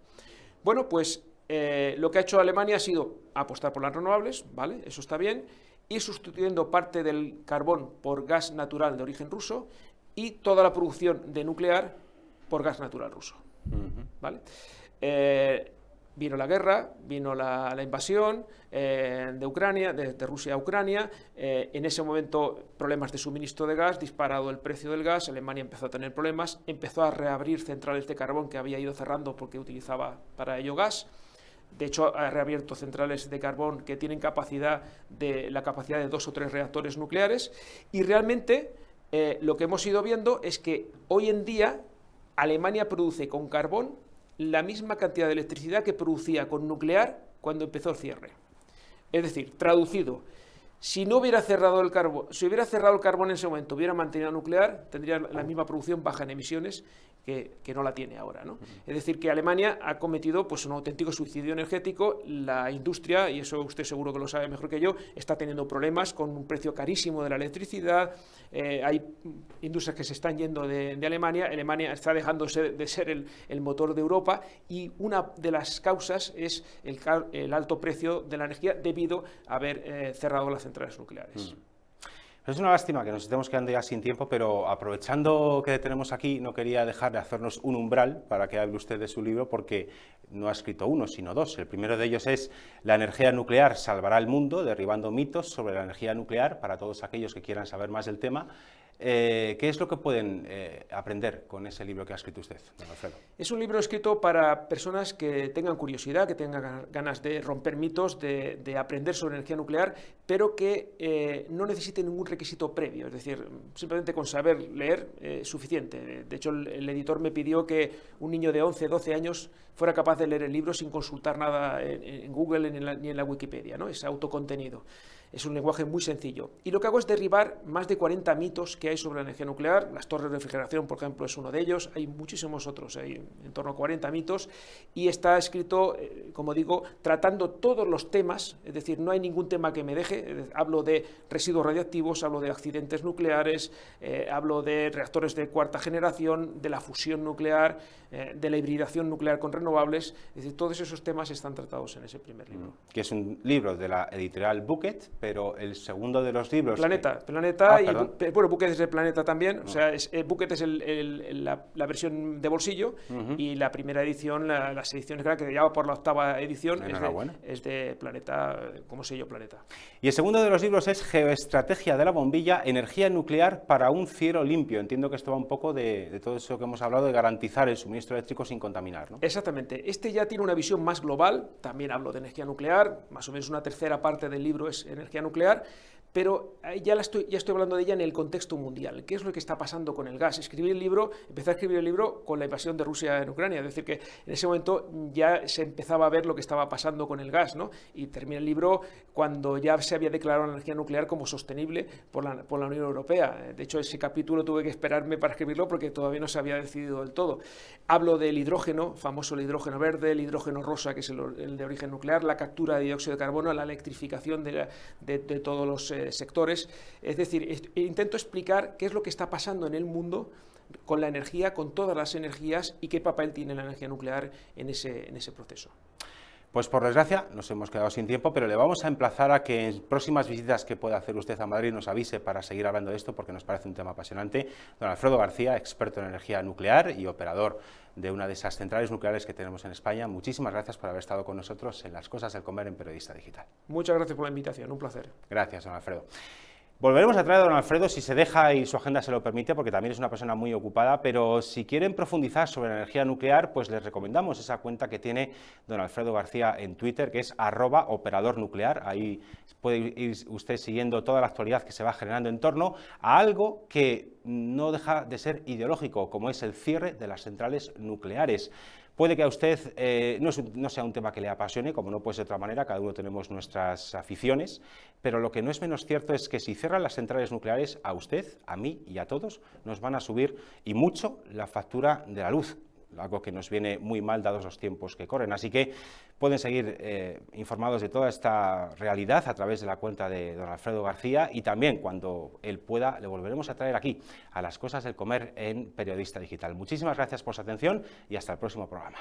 Bueno, pues lo que ha hecho Alemania ha sido apostar por las renovables, ¿vale? Eso está bien, ir sustituyendo parte del carbón por gas natural de origen ruso y toda la producción de nuclear por gas natural ruso, ¿vale? Vino la guerra, vino la invasión de Ucrania, de Rusia a Ucrania. En ese momento, problemas de suministro de gas, disparado el precio del gas, Alemania empezó a tener problemas, empezó a reabrir centrales de carbón que había ido cerrando porque utilizaba para ello gas. De hecho, ha reabierto centrales de carbón que tienen la capacidad de 2 o 3 reactores nucleares. Y realmente lo que hemos ido viendo es que hoy en día Alemania produce con carbón la misma cantidad de electricidad que producía con nuclear cuando empezó el cierre. Es decir, traducido, si no hubiera cerrado el carbón, si hubiera cerrado el carbón en ese momento, hubiera mantenido nuclear, tendría la misma producción baja en emisiones que no la tiene ahora, ¿no? Es decir, que Alemania ha cometido pues un auténtico suicidio energético. La industria, y eso usted seguro que lo sabe mejor que yo, está teniendo problemas con un precio carísimo de la electricidad. Hay industrias que se están yendo de Alemania. Alemania está dejando de ser el motor de Europa y una de las causas es el alto precio de la energía debido a haber cerrado las centrales nucleares. Es una lástima que nos estemos quedando ya sin tiempo, pero aprovechando que tenemos aquí, no quería dejar de hacernos un umbral para que hable usted de su libro, porque no ha escrito uno, sino dos. El primero de ellos es La energía nuclear salvará el mundo, derribando mitos sobre la energía nuclear, para todos aquellos que quieran saber más del tema. ¿Qué es lo que pueden aprender con ese libro que ha escrito usted, don Alfredo? Es un libro escrito para personas que tengan curiosidad, que tengan ganas de romper mitos, de aprender sobre energía nuclear, pero que no necesiten ningún requisito previo, es decir, simplemente con saber leer es suficiente. De hecho, el editor me pidió que un niño de 11, 12 años fuera capaz de leer el libro sin consultar nada en Google ni en la Wikipedia, ¿no? Es autocontenido. Es un lenguaje muy sencillo. Y lo que hago es derribar más de 40 mitos que hay sobre la energía nuclear. Las torres de refrigeración, por ejemplo, es uno de ellos. Hay muchísimos otros, hay en torno a 40 mitos. Y está escrito, como digo, tratando todos los temas, es decir, no hay ningún tema que me deje. Hablo de residuos radiactivos, hablo de accidentes nucleares, hablo de reactores de cuarta generación, de la fusión nuclear, de la hibridación nuclear con renovables. Es decir, todos esos temas están tratados en ese primer libro. Que es un libro de la editorial Bucket, pero el segundo de los libros... Planeta y bueno, Bucket es de Planeta también, o sea, Bucket es la versión de bolsillo y la primera edición, las ediciones que ya va por la 8ª edición, es de Planeta, como sello Planeta. Y el segundo de los libros es Geoestrategia de la bombilla, energía nuclear para un cielo limpio. Entiendo que esto va un poco de todo eso que hemos hablado, de garantizar el suministro eléctrico sin contaminar, ¿no? Exactamente. Este ya tiene una visión más global, también hablo de energía nuclear, más o menos una tercera parte del libro es energía nuclear, pero ya estoy hablando de ella en el contexto mundial. ¿Qué es lo que está pasando con el gas? Empecé a escribir el libro con la invasión de Rusia en Ucrania, es decir, que en ese momento ya se empezaba a ver lo que estaba pasando con el gas, ¿no? Y terminé el libro cuando ya se había declarado la energía nuclear como sostenible por la Unión Europea. De hecho, ese capítulo tuve que esperarme para escribirlo porque todavía no se había decidido del todo. Hablo del hidrógeno, famoso el hidrógeno verde, el hidrógeno rosa, que es el de origen nuclear, la captura de dióxido de carbono, la electrificación de todos los sectores. Es decir, intento explicar qué es lo que está pasando en el mundo con la energía, con todas las energías y qué papel tiene la energía nuclear en ese proceso. Pues por desgracia nos hemos quedado sin tiempo, pero le vamos a emplazar a que en próximas visitas que pueda hacer usted a Madrid nos avise para seguir hablando de esto, porque nos parece un tema apasionante. Don Alfredo García, experto en energía nuclear y operador de una de esas centrales nucleares que tenemos en España. Muchísimas gracias por haber estado con nosotros en Las Cosas del Comer en Periodista Digital. Muchas gracias por la invitación, un placer. Gracias, don Alfredo. Volveremos a traer a don Alfredo si se deja y su agenda se lo permite, porque también es una persona muy ocupada, pero si quieren profundizar sobre la energía nuclear, pues les recomendamos esa cuenta que tiene don Alfredo García en Twitter, que es @operadornuclear. Ahí puede ir usted siguiendo toda la actualidad que se va generando en torno a algo que no deja de ser ideológico, como es el cierre de las centrales nucleares. Puede que a usted no sea un tema que le apasione, como no puede ser de otra manera, cada uno tenemos nuestras aficiones, pero lo que no es menos cierto es que si cierran las centrales nucleares, a usted, a mí y a todos nos van a subir, y mucho, la factura de la luz, algo que nos viene muy mal dados los tiempos que corren. Así que pueden seguir informados de toda esta realidad a través de la cuenta de don Alfredo García, y también, cuando él pueda, le volveremos a traer aquí a Las Cosas del Comer en Periodista Digital. Muchísimas gracias por su atención y hasta el próximo programa.